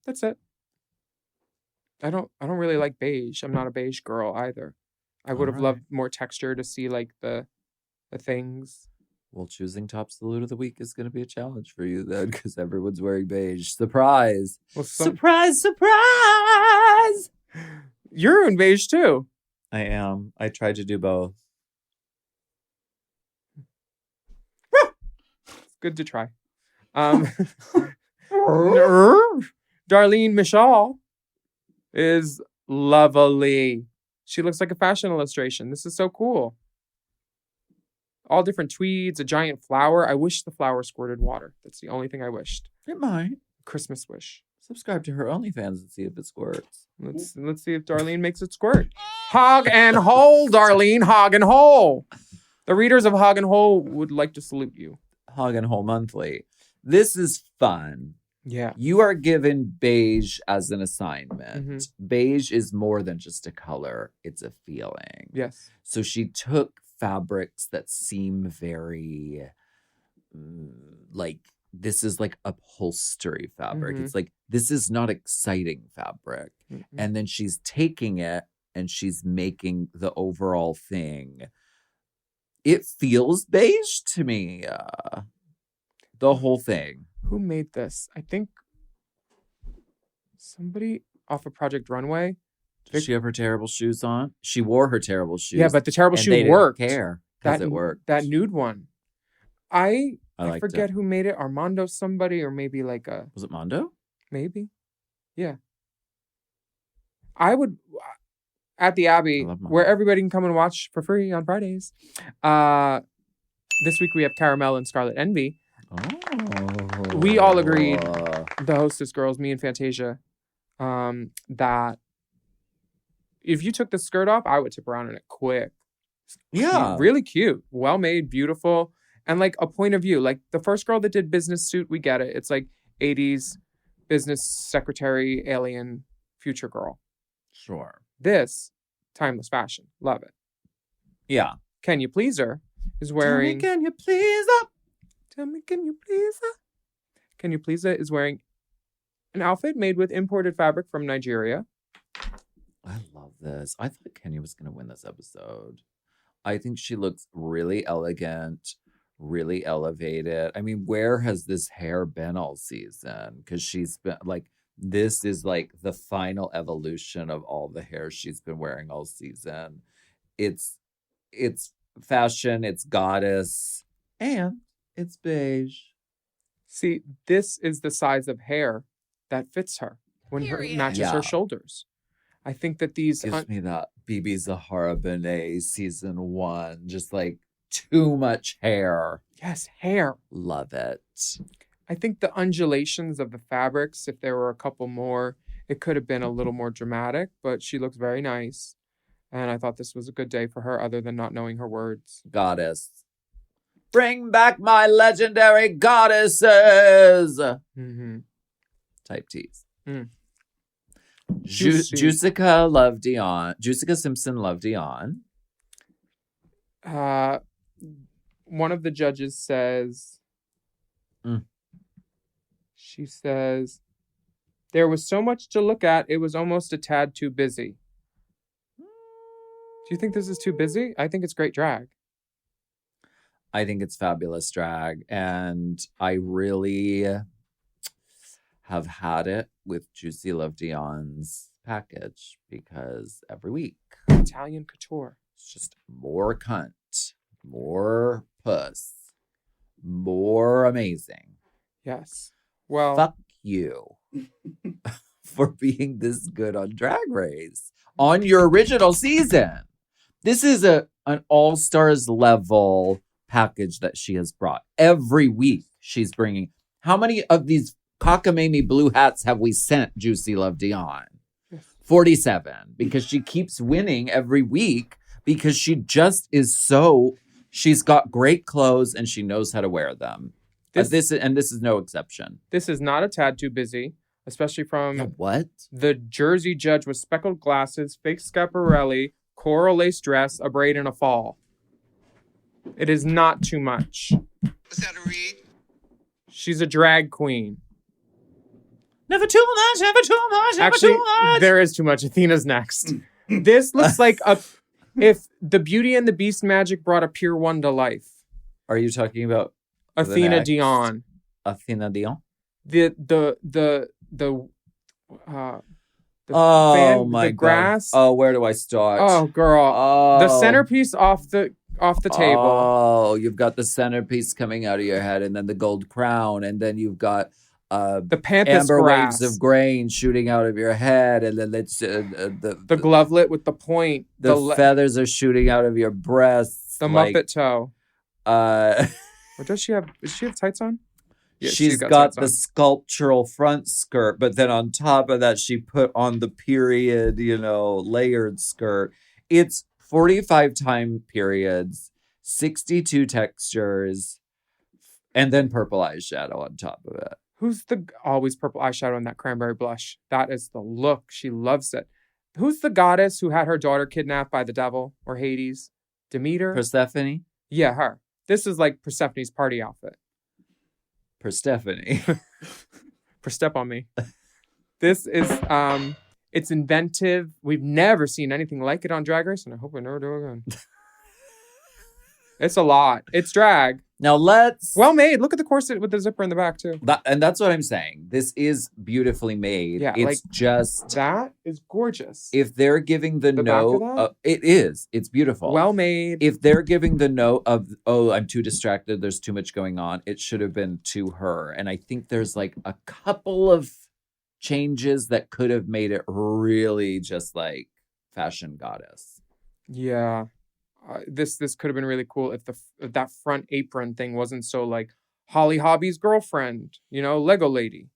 that's it. I don't really like beige. I'm not a beige girl either. I would have Alright. loved more texture to see like the things. well, choosing top salute of the week is going to be a challenge for you then, because everyone's wearing beige. Surprise! Well, Surprise! Surprise! you're in beige too. I am. I tried to do both. It's good to try. Darlene Michelle is lovely. She looks like a fashion illustration. This is so cool. All different tweeds, a giant flower. I wish the flower squirted water. That's the only thing I wished. It might. Christmas wish. Subscribe to her OnlyFans and see if it squirts. Let's see if Darlene makes it squirt. Hog and hole, Darlene. Hog and hole. The readers of Hog and Hole would like to salute you. Hog and Hole Monthly. This is fun. Yeah. You are given beige as an assignment. Mhm. Beige is more than just a color, it's a feeling. Yes. So she took fabrics that seem very like this is like upholstery fabric. Mhm. It's like this is not exciting fabric. Mhm. And then she's taking it and she's making the overall thing. It feels beige to me. The whole thing. Who made this? I think somebody off of Project Runway. Did she have her terrible shoes on? She wore her terrible shoes. Yeah, but the terrible and shoe they worked. Didn't care because it worked. That nude one. I forget it. who made it. Armando somebody, or maybe like Was it Mondo? Maybe. Yeah. I would at the Abbey, where everybody can come and watch for free on Fridays. This week we have Caramel and Scarlet Envy. Oh. We all agreed, the hostess girls, me and Fantasia, that if you took the skirt off, I would tip around in it quick. Yeah. Really cute. Well made, beautiful. And like a point of view. Like the first girl that did business suit, we get it. It's like 80s business secretary, alien, future girl. Sure. This, timeless fashion. Love it. Yeah. Can You Please Her is wearing... Tell me, can you please up? Tell me, can you please her? Can You Please Her is wearing an outfit made with imported fabric from Nigeria. I love this. I thought Kenya was going to win this episode. I think she looks really elegant, really elevated. I mean, where has this hair been all season? Because she's been like, this is like the final evolution of all the hair she's been wearing all season. It's fashion, it's goddess, and it's beige. See, this is the size of hair that fits her when her matches her shoulders. I think that these gives me that BB Zahara Benet season 1, just like too much hair. Yes, hair. Love it. I think the undulations of the fabrics, if there were a couple more, it could have been a little more dramatic, but she looks very nice. And I thought this was a good day for her, other than not knowing her words. Goddess. Bring back my legendary goddesses. Mm-hmm. Type T's. Mm. Jusica Simpson loved Dion. One of the judges says, she says, there was so much to look at, it was almost a tad too busy. Do you think this is too busy? I think it's great drag. I think it's fabulous drag. And I really have had it with Juicy Love Dion's package because every week. Italian couture. It's just more cunt, more puss, more amazing. Yes. Well, fuck you for being this good on Drag Race on your original season. This is an all-stars level package that she has brought. Every week she's bringing. How many of these cockamamie blue hats have we sent Juicy Love Dion? 47. Because she keeps winning every week because she just is so... She's got great clothes and she knows how to wear them. This is no exception. This is not a tad too busy, especially from what? The Jersey judge with speckled glasses, fake Schiaparelli, coral lace dress, a braid, and a fall. It is not too much. Was that a read? She's a drag queen. Never too much, never too much, never Actually, too much. There is too much. Athena's next. This looks like if the Beauty and the Beast magic brought a Pier 1 to life. Are you talking about Athena Dion? Athena Dion? The grass. Oh, where do I start? Oh, girl. Oh. The centerpiece off the table. Oh, you've got the centerpiece coming out of your head, and then the gold crown, and then you've got the pampas amber grass. waves of grain shooting out of your head, and then it's the glovelet with the point. The feathers are shooting out of your breasts. The Muppet toe. Or does she have tights on? Yeah, she's got the sculptural front skirt, but then on top of that, she put on the period, layered skirt. It's 45 time periods, 62 textures, and then purple eyeshadow on top of it. Who's the always purple eyeshadow and that cranberry blush? That is the look. She loves it. Who's the goddess who had her daughter kidnapped by the devil or Hades? Demeter? Persephone? Yeah, her. This is like Persephone's party outfit. Persephone. Step on me. This is it's inventive. We've never seen anything like it on Drag Race, and I hope we never do again. It's a lot. It's drag. Now let's Well made. Look at the corset with the zipper in the back too. and that's what I'm saying. This is beautifully made. Yeah, It's just That is gorgeous. if they're giving the The back of note, that? it is. It's beautiful. Well made. If they're giving the note of, oh, I'm too distracted, there's too much going on, it should have been to her. And I think there's like a couple of changes that could have made it really just like fashion goddess. Yeah. This could have been really cool if if that front apron thing wasn't so like Holly Hobby's girlfriend, Lego lady.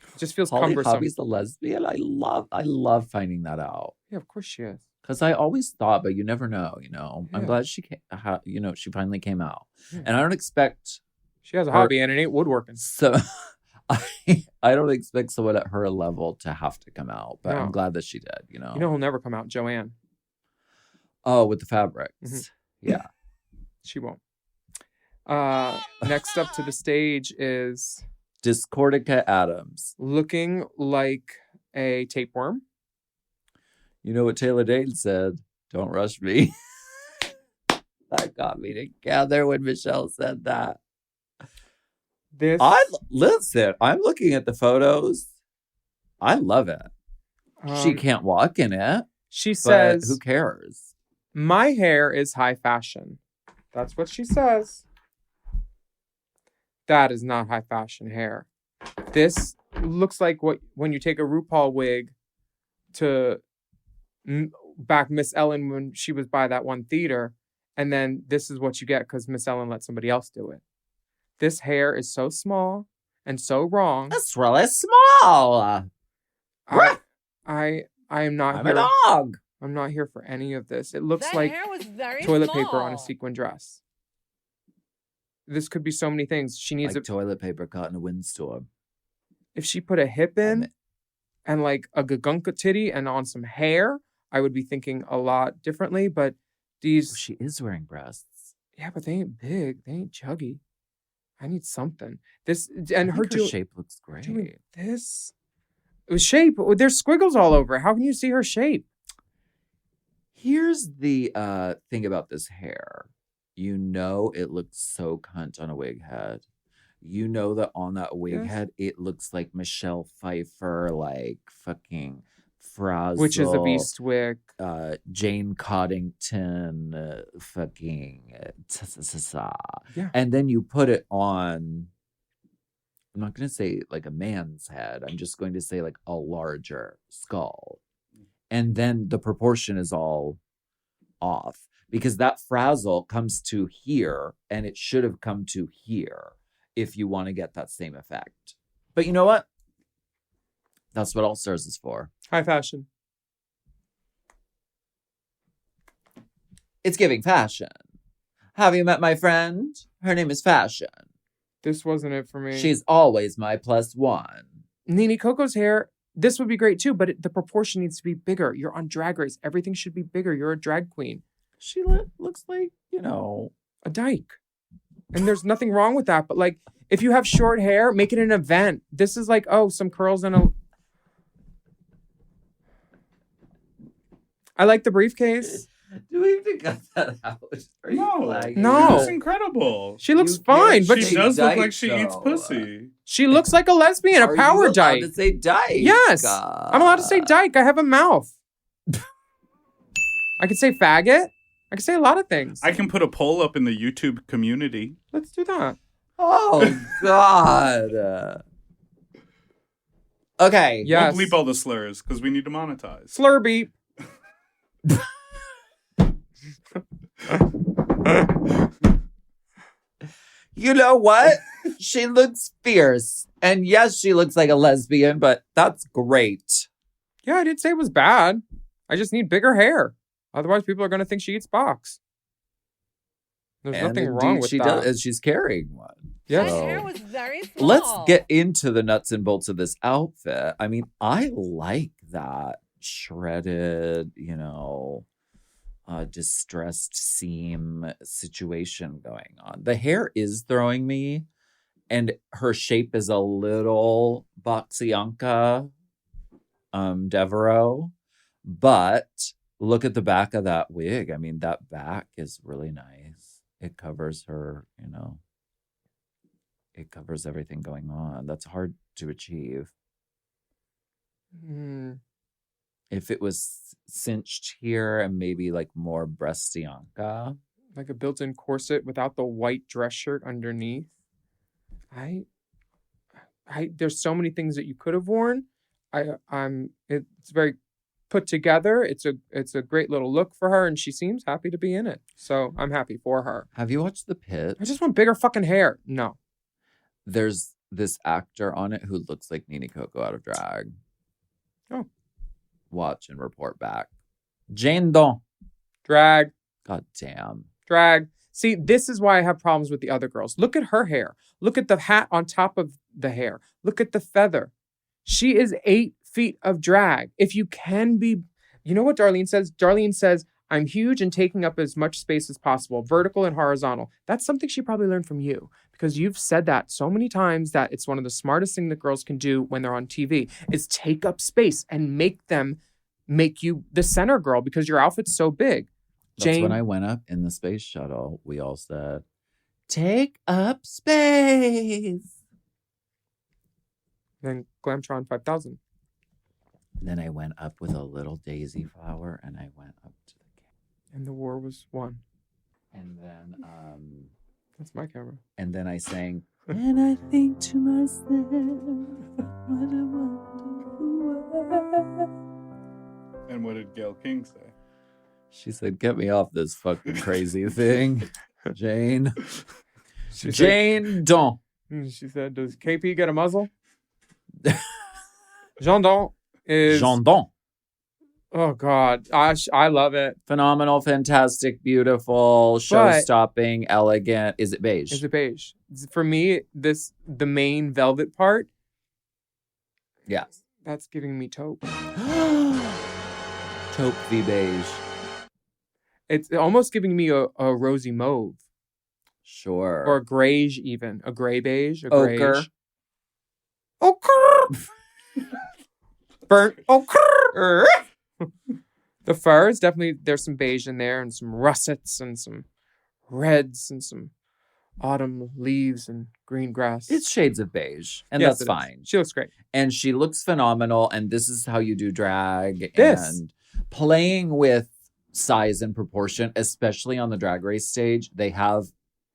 It just feels Holly cumbersome. Hobby's a lesbian. I love finding that out. Yeah, of course she is. Because I always thought, but you never know, I'm Yeah. glad she came, she finally came out. Yeah. And I don't expect She has a Her- hobby and it ain't woodworking. so I don't expect someone at her level to have to come out, but No. I'm glad that she did, You know who'll never come out? Joanne. Oh, with the fabrics. Mhm. Yeah. She won't. Next up to the stage is Discordica Adams. looking like a tapeworm. You know what Taylor Dayne said? Don't rush me. That got me together when Michelle said that. This Listen, I'm looking at the photos. I love it. She um, can't walk in it, She but says, who cares? "My hair is high fashion." That's what she says. That is not high fashion hair. This looks like when you take a RuPaul wig to back Miss Ellen when she was by that one theater, and then this is what you get because Miss Ellen let somebody else do it. This hair is so small and so wrong. That's really small. I am not I'm here. a dog. I'm not here for any of this. It looks That like hair was very toilet small. paper on a sequin dress. This could be so many things. She needs Like toilet paper caught in a windstorm. if she put a hip in and like a gagunka titty and on some hair, I would be thinking a lot differently. But these, She is wearing breasts. yeah, but they ain't big. They ain't chuggy. I need something. This I and think her her shape looks great. doing this. It was shape. There's squiggles all over it. How can you see her shape? Here's the thing about this hair. It looks so cunt on a wig head. You know that on that wig Yes. head, it looks like Michelle Pfeiffer, like fucking Frazzle. Which is a beast wig. Jane Coddington, Yeah. And then you put it on, I'm not going to say like a man's head. I'm just going to say like a larger skull. And then the proportion is all off because that frazzle comes to here and it should have come to here if you want to get that same effect. But you know what? That's what All Stars is for. High fashion. It's giving fashion. Have you met my friend? Her name is Fashion. This wasn't it for me. She's always my +1. Nene Coco's hair. This would be great too, but the proportion needs to be bigger. You're on Drag Race. Everything should be bigger. You're a drag queen. She looks like, A dyke. And there's nothing wrong with that. But like, if you have short hair, make it an event. This is like, oh, some curls and a. I like the briefcase. Do we have to cut that out? Are you No, flagging? No. That's incredible. She looks You fine, can't but She say does look dyke, like she eats though. pussy. she looks like a lesbian, Are a power you allowed dyke. to say dyke? Yes. I'm allowed to say dyke. I have a mouth. I could say faggot. I could say a lot of things. I can put a poll up in the YouTube community. Let's do that. Oh, God. Okay. Yes. We'll bleep all the slurs because we need to monetize. Slur beep. You know what? She looks fierce. And yes, she looks like a lesbian, but that's great. Yeah, I didn't say it was bad. I just need bigger hair. Otherwise, people are going to think she eats box. There's And nothing indeed wrong with she that. does, and she's carrying one. Yes. That So- hair was very small. Let's get into the nuts and bolts of this outfit. I mean, I like that shredded, distressed seam situation going on. The hair is throwing me, and her shape is a little Boxianka Devereaux, but look at the back of that wig. I mean, that back is really nice. It covers her, it covers everything going on. That's hard to achieve. If it was cinched here and maybe like more breastianca. Like a built-in corset without the white dress shirt underneath. There's so many things that you could have worn. It's very put together. It's a great little look for her, and she seems happy to be in it. So I'm happy for her. Have you watched The Pit? I just want bigger fucking hair. No. There's this actor on it who looks like Nini Coco out of drag. Oh. Watch and report back. Jane Don. Drag. God damn. Drag. See, this is why I have problems with the other girls. Look at her hair. Look at the hat on top of the hair. Look at the feather. She is 8 feet of drag. If you can be, you know what Darlene says? Darlene says, I'm huge and taking up as much space as possible, vertical and horizontal. That's something she probably learned from you because you've said that so many times that it's one of the smartest things that girls can do when they're on TV is take up space and make you the center girl because your outfit's so big. That's when I went up in the space shuttle. We all said, take up space. Then Glamtron 5000. Then I went up with a little daisy flower and I went up to the camera. And the war was won. And then that's my camera. And then I sang, and I think to myself, what a wonderful world. And what did Gail King say? She said, get me off this fucking crazy thing, Jane. Jane Don. She said, does KP get a muzzle? Jean Don is... Jean Don. Oh, God. I love it. Phenomenal, fantastic, beautiful, show-stopping, elegant. Is it beige? Is it beige? For me, the main velvet part... Yes. That's giving me taupe. Taupe v beige. It's almost giving me a rosy mauve. Sure. Or a grayish even. A gray beige. A ochre. Ochre. Burnt ochre. The fur is definitely, there's some beige in there and some russets and some reds and some autumn leaves and green grass. It's shades of beige, and yes, that's fine. She looks great. And she looks phenomenal, and this is how you do drag. And playing with size and proportion, especially on the Drag Race stage, they have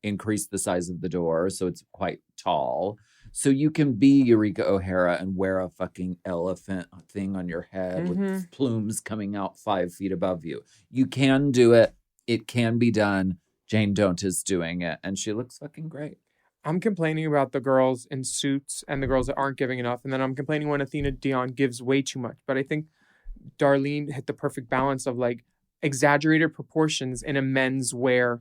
increased the size of the door, so it's quite tall. So you can be Eureka O'Hara and wear a fucking elephant thing on your head with plumes coming out 5 feet above you. You can do it. It can be done. Jane Don't is doing it, and she looks fucking great. I'm complaining about the girls in suits and the girls that aren't giving enough, and then I'm complaining when Athena Dion gives way too much. But I think Darlene hit the perfect balance of like exaggerated proportions in a menswear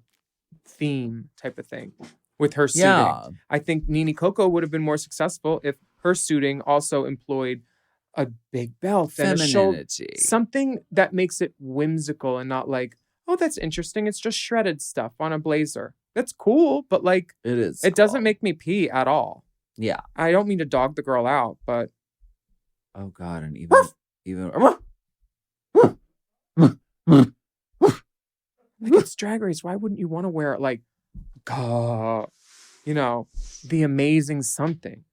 theme type of thing with her suiting. Yeah. I think Nini Coco would have been more successful if her suiting also employed a big belt and a shoulder, something that makes it whimsical and not like, oh, that's interesting. It's just shredded stuff on a blazer. That's cool, but like it doesn't make me pee at all. Yeah. I don't mean to dog the girl out, but oh God, and even like it's Drag Race. Why wouldn't you want to wear it like you know, the amazing something?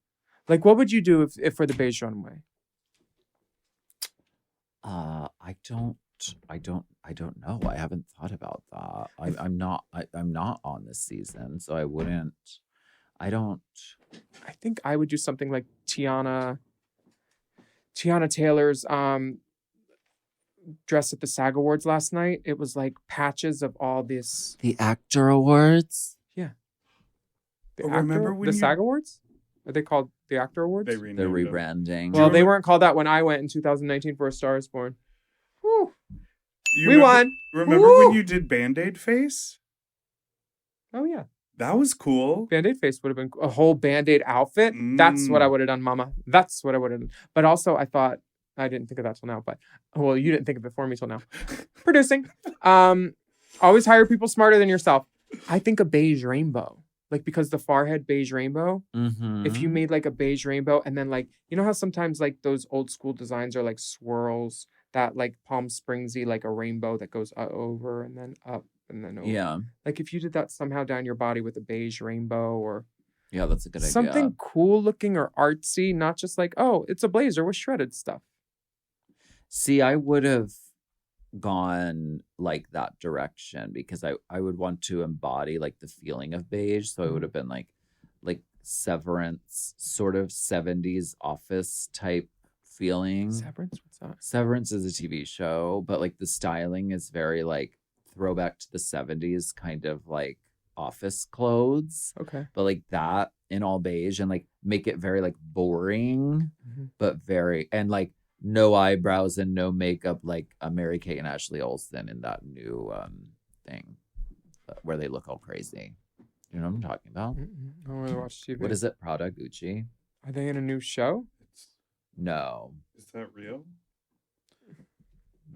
Like what would you do if for the beige runway? I don't know. I haven't thought about that. I'm not on this season, so I wouldn't. I think I would do something like Tiana Taylor's dress at the SAG Awards last night. It was like patches of all this. The Actor Awards? Yeah. Remember when the SAG Awards? Are they called the Actor Awards? They're rebranding. Well, they weren't called that when I went in 2019 for A Star Is Born. Whew. We won. Remember when you did Band-Aid face? Oh, yeah. That was cool. Band-Aid face would have been a whole Band-Aid outfit. That's what I would have done, mama. That's what I would have done. But also, I didn't think of that till now. But, well, you didn't think of it for me till now. Producing. Always hire people smarter than yourself. I think a beige rainbow. Like, because the Farhead beige rainbow, if you made like a beige rainbow and then like, you know how sometimes like those old school designs are like swirls, that like Palm Springsy, like a rainbow that goes over and then up and then over. Yeah. Like if you did that somehow down your body with a beige rainbow or Yeah, that's a good Something idea. cool looking or artsy, not just like, oh, it's a blazer with shredded stuff. See, I would have gone like that direction because I would want to embody like the feeling of beige. So it would have been like Severance, sort of 70s office type feeling. Severance? What's that? Severance is a TV show, but like the styling is very like throwback to the 70s kind of like office clothes. Okay. But like that in all beige and like make it very like boring, but very and like no eyebrows and no makeup like Mary-Kate and Ashley Olsen in that new thing where they look all crazy. You know what I'm talking about? I don't really watch TV. What is it? Prada, Gucci? Are they in a new show? No. Is that real?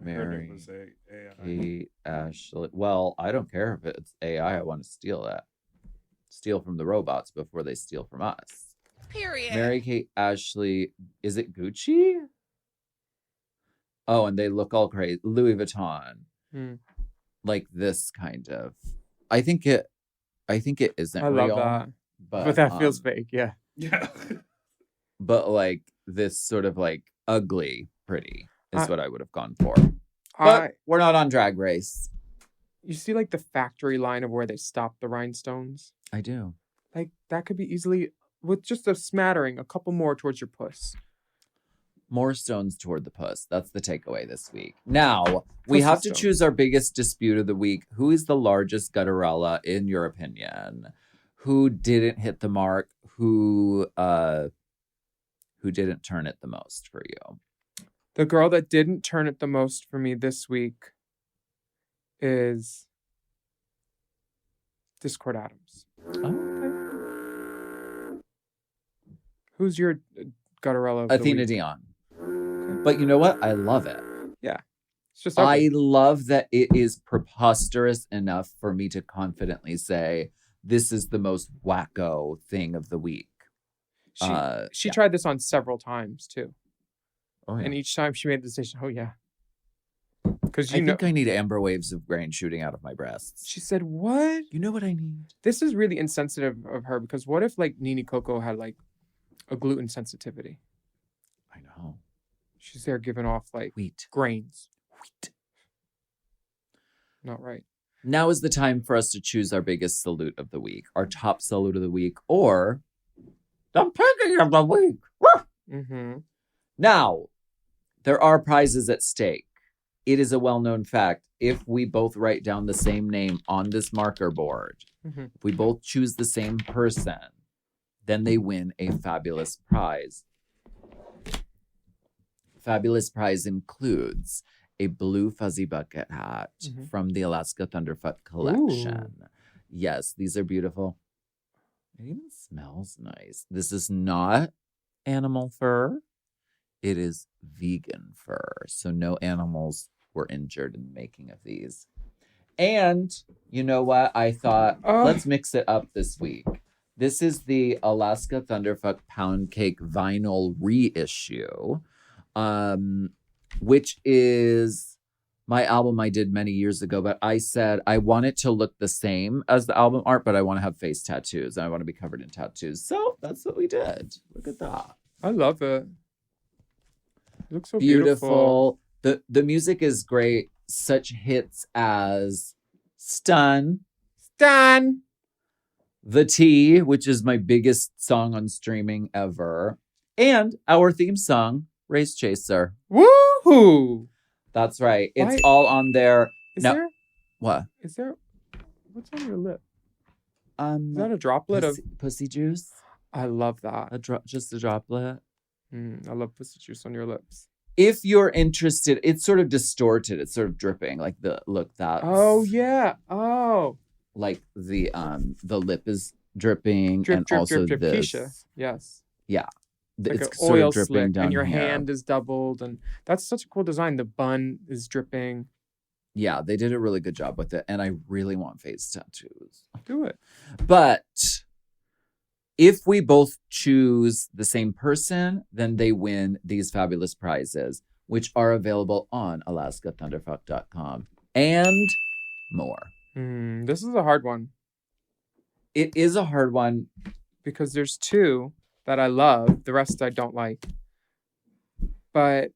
I heard it was AI. Kate, Ashley. Well, I don't care if it's AI. I want to steal that. Steal from the robots before they steal from us. Period. Mary-Kate, Ashley. Is it Gucci? Oh, and they look all crazy. Louis Vuitton. Like this kind of. I think it isn't I real. love that. But that feels fake, yeah. Yeah. But like this sort of like ugly pretty is what I would have gone for. I, But we're not on Drag Race. you see like the factory line of where they stop the rhinestones? I do. Like that could be easily, with just a smattering, a couple more towards your puss. More stones toward the puss. That's the takeaway this week. Now, we Pussy have to stones. choose our biggest dispute of the week. Who is the largest gutterella in your opinion? Who didn't hit the mark? Who didn't turn it the most for you? The girl that didn't turn it the most for me this week is Discord Adams. Okay. Who's your gutterella of the Athena week? Dion. But you know what? I love it. It's just ugly. I love that it is preposterous enough for me to confidently say this is the most wacko thing of the week. She tried this on several times too. Oh, yeah. And each time she made the decision, oh yeah. Because I think I need amber waves of grain shooting out of my breasts. she said, what? You know what I need? This is really insensitive of her, because what if like Nini Coco had like a gluten sensitivity? I know. She's there giving off like Wheat. grains. Wheat. Not right. Now is the time for us to choose our biggest salute of the week, our top salute of the week, or the picking of the week. Mm-hmm. Now, there are prizes at stake. It is a well-known fact. If we both write down the same name on this marker board, if we both choose the same person, then they win a fabulous prize. Fabulous prize includes a blue fuzzy bucket hat from the Alaska Thunderfuck collection. Ooh. Yes, these are beautiful. It even smells nice. This is not animal fur. It is vegan fur. So no animals were injured in the making of these. And you know what? I thought, let's mix it up this week. This is the Alaska Thunderfuck Pound Cake vinyl reissue, which is my album I did many years ago. But I said I want it to look the same as the album art, but I want to have face tattoos and I want to be covered in tattoos. So that's what we did. Look at that. I love it. It looks so Beautiful. The music is great. Such hits as Stun, Stan! The Tea, which is my biggest song on streaming ever, and our theme song, Race Chaser. Woohoo! That's right. It's Why- all on there. Is No. there? What? Is there? What's on your lip? Is that a droplet pussy juice? I love that. Just a droplet. I love pussy juice on your lips. If you're interested, it's sort of distorted. It's sort of dripping. Like that. Oh yeah. Oh. Like the lip is dripping, Drip, and drip, also drip, drip. this. Keisha. Yes. Yeah. Like It's an sort oil of dripping slick, down and your here. hand is doubled, and that's such a cool design. The bun is dripping. Yeah, they did a really good job with it, and I really want face tattoos. Do it. But if we both choose the same person, then they win these fabulous prizes, which are available on alaskathunderfuck.com and more. This is a hard one It is a hard one. because there's two that I love. The rest I don't like. But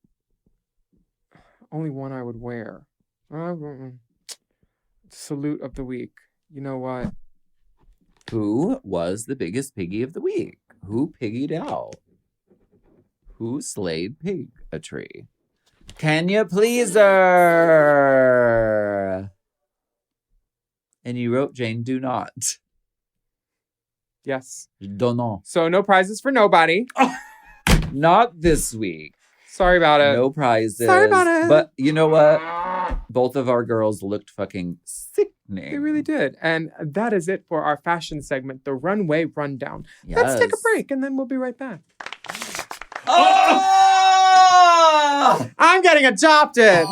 only one I would wear. Salute of the week. You know what? Who was the biggest piggy of the week? Who piggied out? Who slayed pig-a-tree? Can you please her? And you wrote, Jane, do not. Yes. Don't know. So no prizes for nobody. Not this week. Sorry about it. No prizes. Sorry about it. But you know what? Both of our girls looked fucking sickening. They really did. And that is it for our fashion segment, the Runway Rundown. Yes. Let's take a break and then we'll be right back. Oh! I'm getting adopted.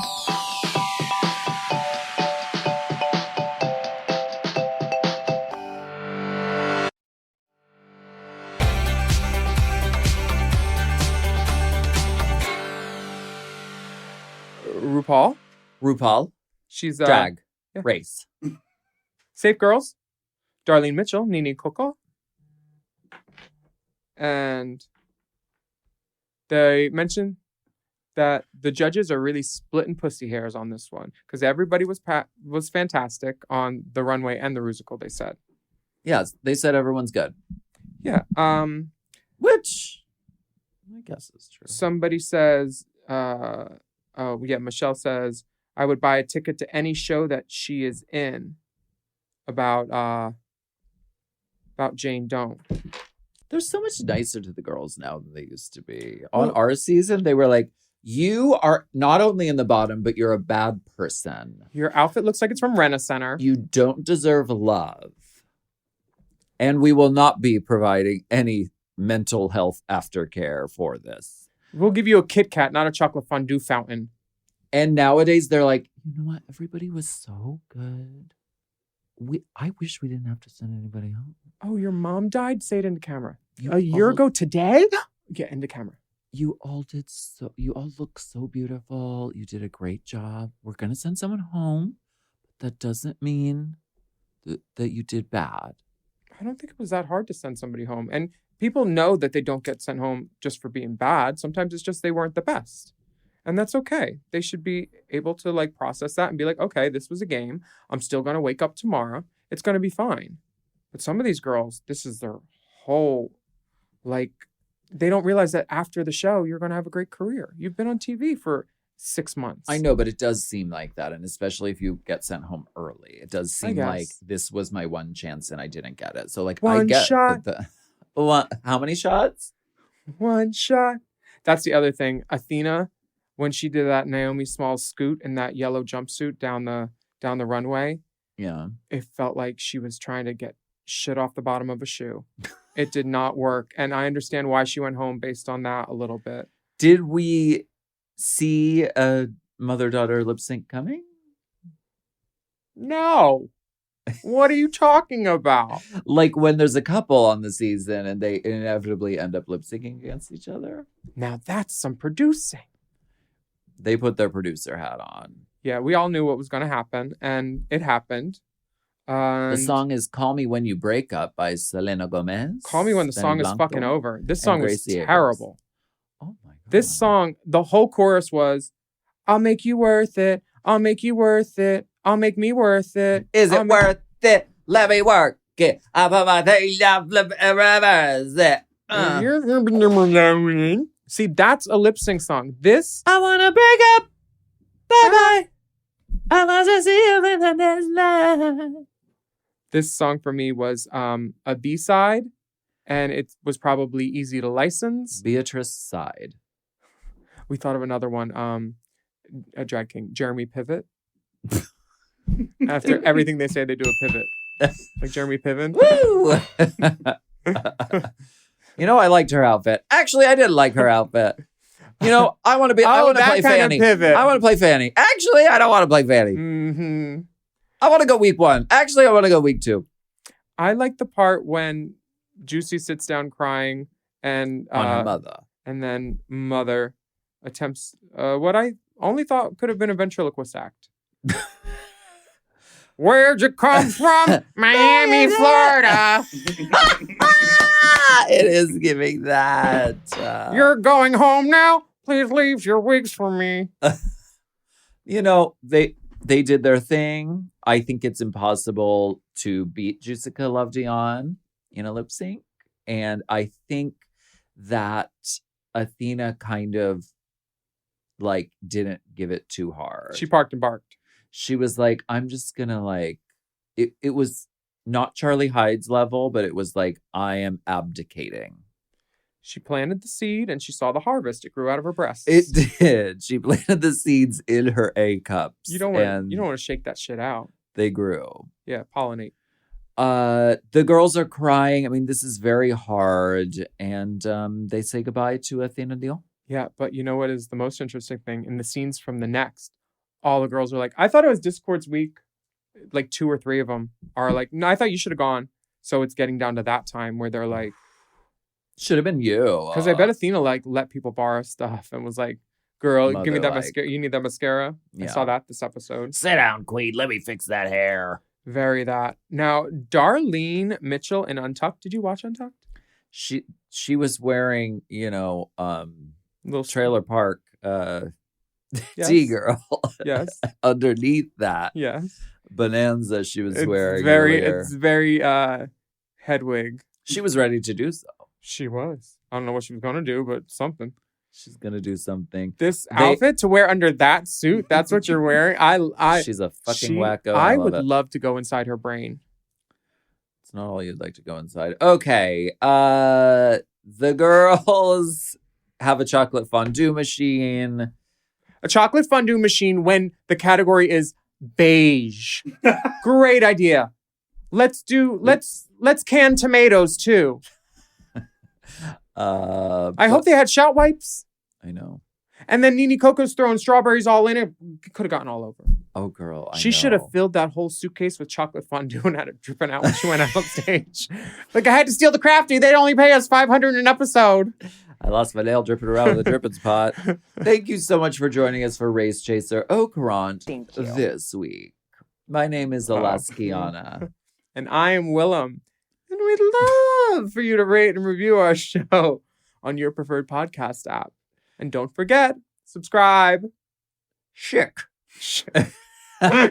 RuPaul. She's Drag. yeah. Race. Safe Girls. Darlene Mitchell, Nini Coco. And they mentioned that the judges are really splitting pussy hairs on this one because everybody was fantastic on the runway and the Rusical, they said. Yes, they said everyone's good. Yeah. Which I guess is true. Somebody says, Michelle says, I would buy a ticket to any show that she is in about Jane Don't. They're so much nicer to the girls now than they used to be. On our season, they were like, you are not only in the bottom, but you're a bad person. Your outfit looks like it's from Rent-A-Center. You don't deserve love. And we will not be providing any mental health aftercare for this. We'll give you a Kit Kat, not a chocolate fondue fountain. And nowadays, they're like, you know what? Everybody was so good. I wish we didn't have to send anybody home. Oh, your mom died? Say it into camera. You a year all- ago today? Yeah, into camera. You all look so beautiful. You did a great job. We're going to send someone home. But that doesn't mean that you did bad. I don't think it was that hard to send somebody home. And people know that they don't get sent home just for being bad. Sometimes it's just they weren't the best. And that's okay. They should be able to process that and be like, okay, this was a game. I'm still going to wake up tomorrow. It's going to be fine. But some of these girls, this is their whole, they don't realize that after the show, you're going to have a great career. You've been on TV for 6 months. I know, but it does seem like that. And especially if you get sent home early, it does seem like this was my one chance and I didn't get it. So one I get shot. How many shots? One shot. That's the other thing. Athena, when she did that Naomi Smalls scoot in that yellow jumpsuit down the runway, yeah, it felt like she was trying to get shit off the bottom of a shoe. It did not work. And I understand why she went home based on that a little bit. Did we see a mother-daughter lip sync coming? No. What are you talking about? Like when there's a couple on the season and they inevitably end up lip syncing against each other? Now that's some producing. They put their producer hat on. Yeah, we all knew what was going to happen, and it happened. The song is Call Me When You Break Up by Selena Gomez. Call Me When the Song Is Fucking Over. This song was terrible. Oh my God. This song, the whole chorus was, I'll make you worth it. I'll make you worth it. I'll make me worth it. Is it worth it? Let me work it. I put my thing down, flip it, reverse it. See, that's a lip sync song. This, I want to break up. Bye-bye. I want to see you in the next life. This song for me was a B-side, and it was probably easy to license. Beatrice side. We thought of another one, a drag king, Jeremy Pivot. After everything they say, they do a pivot. Like Jeremy Piven. Woo! You know, I liked her outfit. Actually, I did like her outfit. You know, I want to be. I want to play Fannie. Pivot. I want to play Fannie. Actually, I don't want to play Fannie. Mm-hmm. I want to go week 1. Actually, I want to go week 2. I like the part when Juicy sits down crying and On her mother. And then Mother attempts what I only thought could have been a ventriloquist act. Where'd you come from? Miami, Florida. It is giving that. You're going home now? Please leave your wigs for me. You know, they did their thing. I think it's impossible to beat Rusical Love Dion in a lip sync. And I think that Athena kind of like didn't give it too hard. She parked and barked. She was like, I'm just gonna like it was not Charlie Hyde's level, but it was like, I am abdicating. She planted the seed and she saw the harvest. It grew out of her breasts. It did. She planted the seeds in her A cups. You don't want to shake that shit out. They grew. Yeah, pollinate. The girls are crying. I mean, this is very hard. And they say goodbye to Athena Dion. Yeah, but you know what is the most interesting thing? In the scenes from the next, all the girls are like, I thought it was Discord's week. Like 2 or 3 of them are like, no, I thought you should have gone. So it's getting down to that time where they're like, should have been you. because I bet Athena like let people borrow stuff and was like, girl, give me that Mother-like. mascara. You need that mascara. I Yeah. saw that this episode. Sit down, Queen. Let me fix that hair. Very that. Now, Darlene Mitchell in Untucked. Did you watch Untucked? She was wearing, you know, Little Trailer Park Yes. T-girl. Yes. Underneath that Yes. bonanza she was It's wearing very, earlier. it's very Hedwig. She was ready to do so. She was. I don't know what she was gonna do, but something. She's gonna do something. This outfit to wear under that suit, that's what you're wearing. She's a fucking wacko. I love would it. love to go inside her brain. It's not all you'd like to go inside. Okay. The girls have a chocolate fondue machine. A chocolate fondue machine when the category is beige. Great idea. Let's can tomatoes too. I hope they had shout wipes. I know. And then Nene Coco's throwing strawberries all in it. Could have gotten all over. Oh, girl. She should have filled that whole suitcase with chocolate fondue and had it dripping out when she went out on stage. Like, I had to steal the crafty. They'd only pay us $500 an episode. I lost my nail dripping around with a dripping spot. Thank you so much for joining us for Race Chaser Au Courant Thank you. this week. My name is Alaskiana. And I am Willam. And we'd love for you to rate and review our show on your preferred podcast app. And don't forget, subscribe. Chic.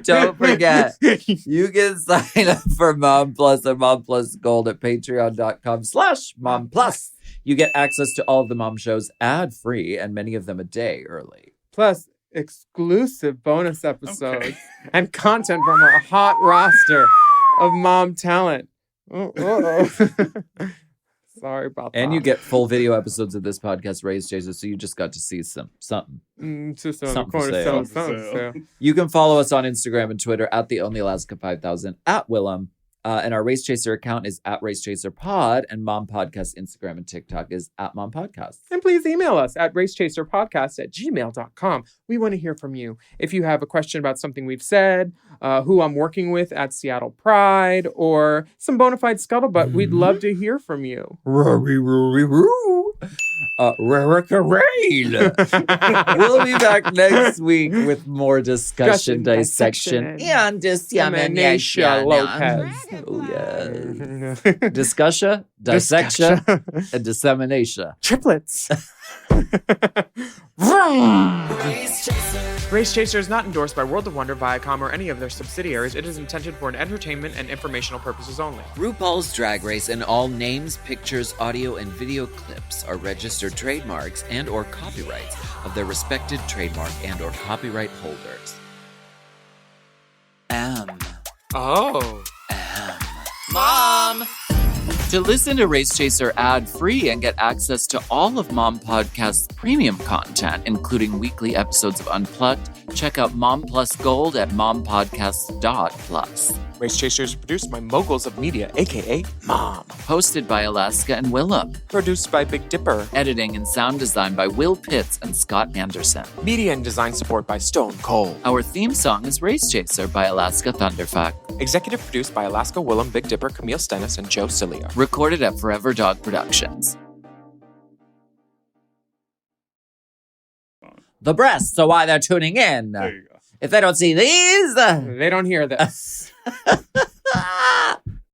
Don't forget, you can sign up for Mom Plus and Mom Plus Gold at patreon.com/Mom Plus. You get access to all of the Mom shows ad-free and many of them a day early. Plus, exclusive bonus episodes and content from our hot roster of mom talent. Sorry about that. And you get full video episodes of this podcast, Raise Jesus, so you just got to see something. Just on Something the corner, for sale. so. You can follow us on Instagram and Twitter at the Only Alaska 5000 at Willam. And our Race Chaser account is at Race Chaser Pod, and Mom Podcast Instagram and TikTok is at Mom Podcast. And please email us at racechaserpodcast@gmail.com. We want to hear from you. If you have a question about something we've said, who I'm working with at Seattle Pride, or some bona fide scuttlebutt, we'd love to hear from you. Rory, Rory, Roo. Rarica Rain. We'll be back next week with more discussion, dissection, and dissemination. Lopez. Oh, yes. Discussion, dissection, and dissemination. Triplets. Race Chaser is not endorsed by World of Wonder, Viacom, or any of their subsidiaries. It is intended for an entertainment and informational purposes only. RuPaul's Drag Race and all names, pictures, audio, and video clips are registered trademarks and or copyrights of their respected trademark and or copyright holders. Oh. Mom! To listen to Race Chaser ad-free and get access to all of Mom Podcast's premium content, including weekly episodes of Unplugged, check out Mom Plus Gold at mompodcast.plus. Race Chaser is produced by Moguls of Media, aka Mom. Hosted by Alaska and Willam. Produced by Big Dipper. Editing and sound design by Will Pitts and Scott Anderson. Media and design support by Stone Cold. Our theme song is Race Chaser by Alaska Thunderfuck. Executive produced by Alaska, Willam, Big Dipper, Camille Stennis, and Joe Cilia. Recorded at Forever Dog Productions. The breasts are why they're tuning in. There you go. If they don't see these, They don't hear this.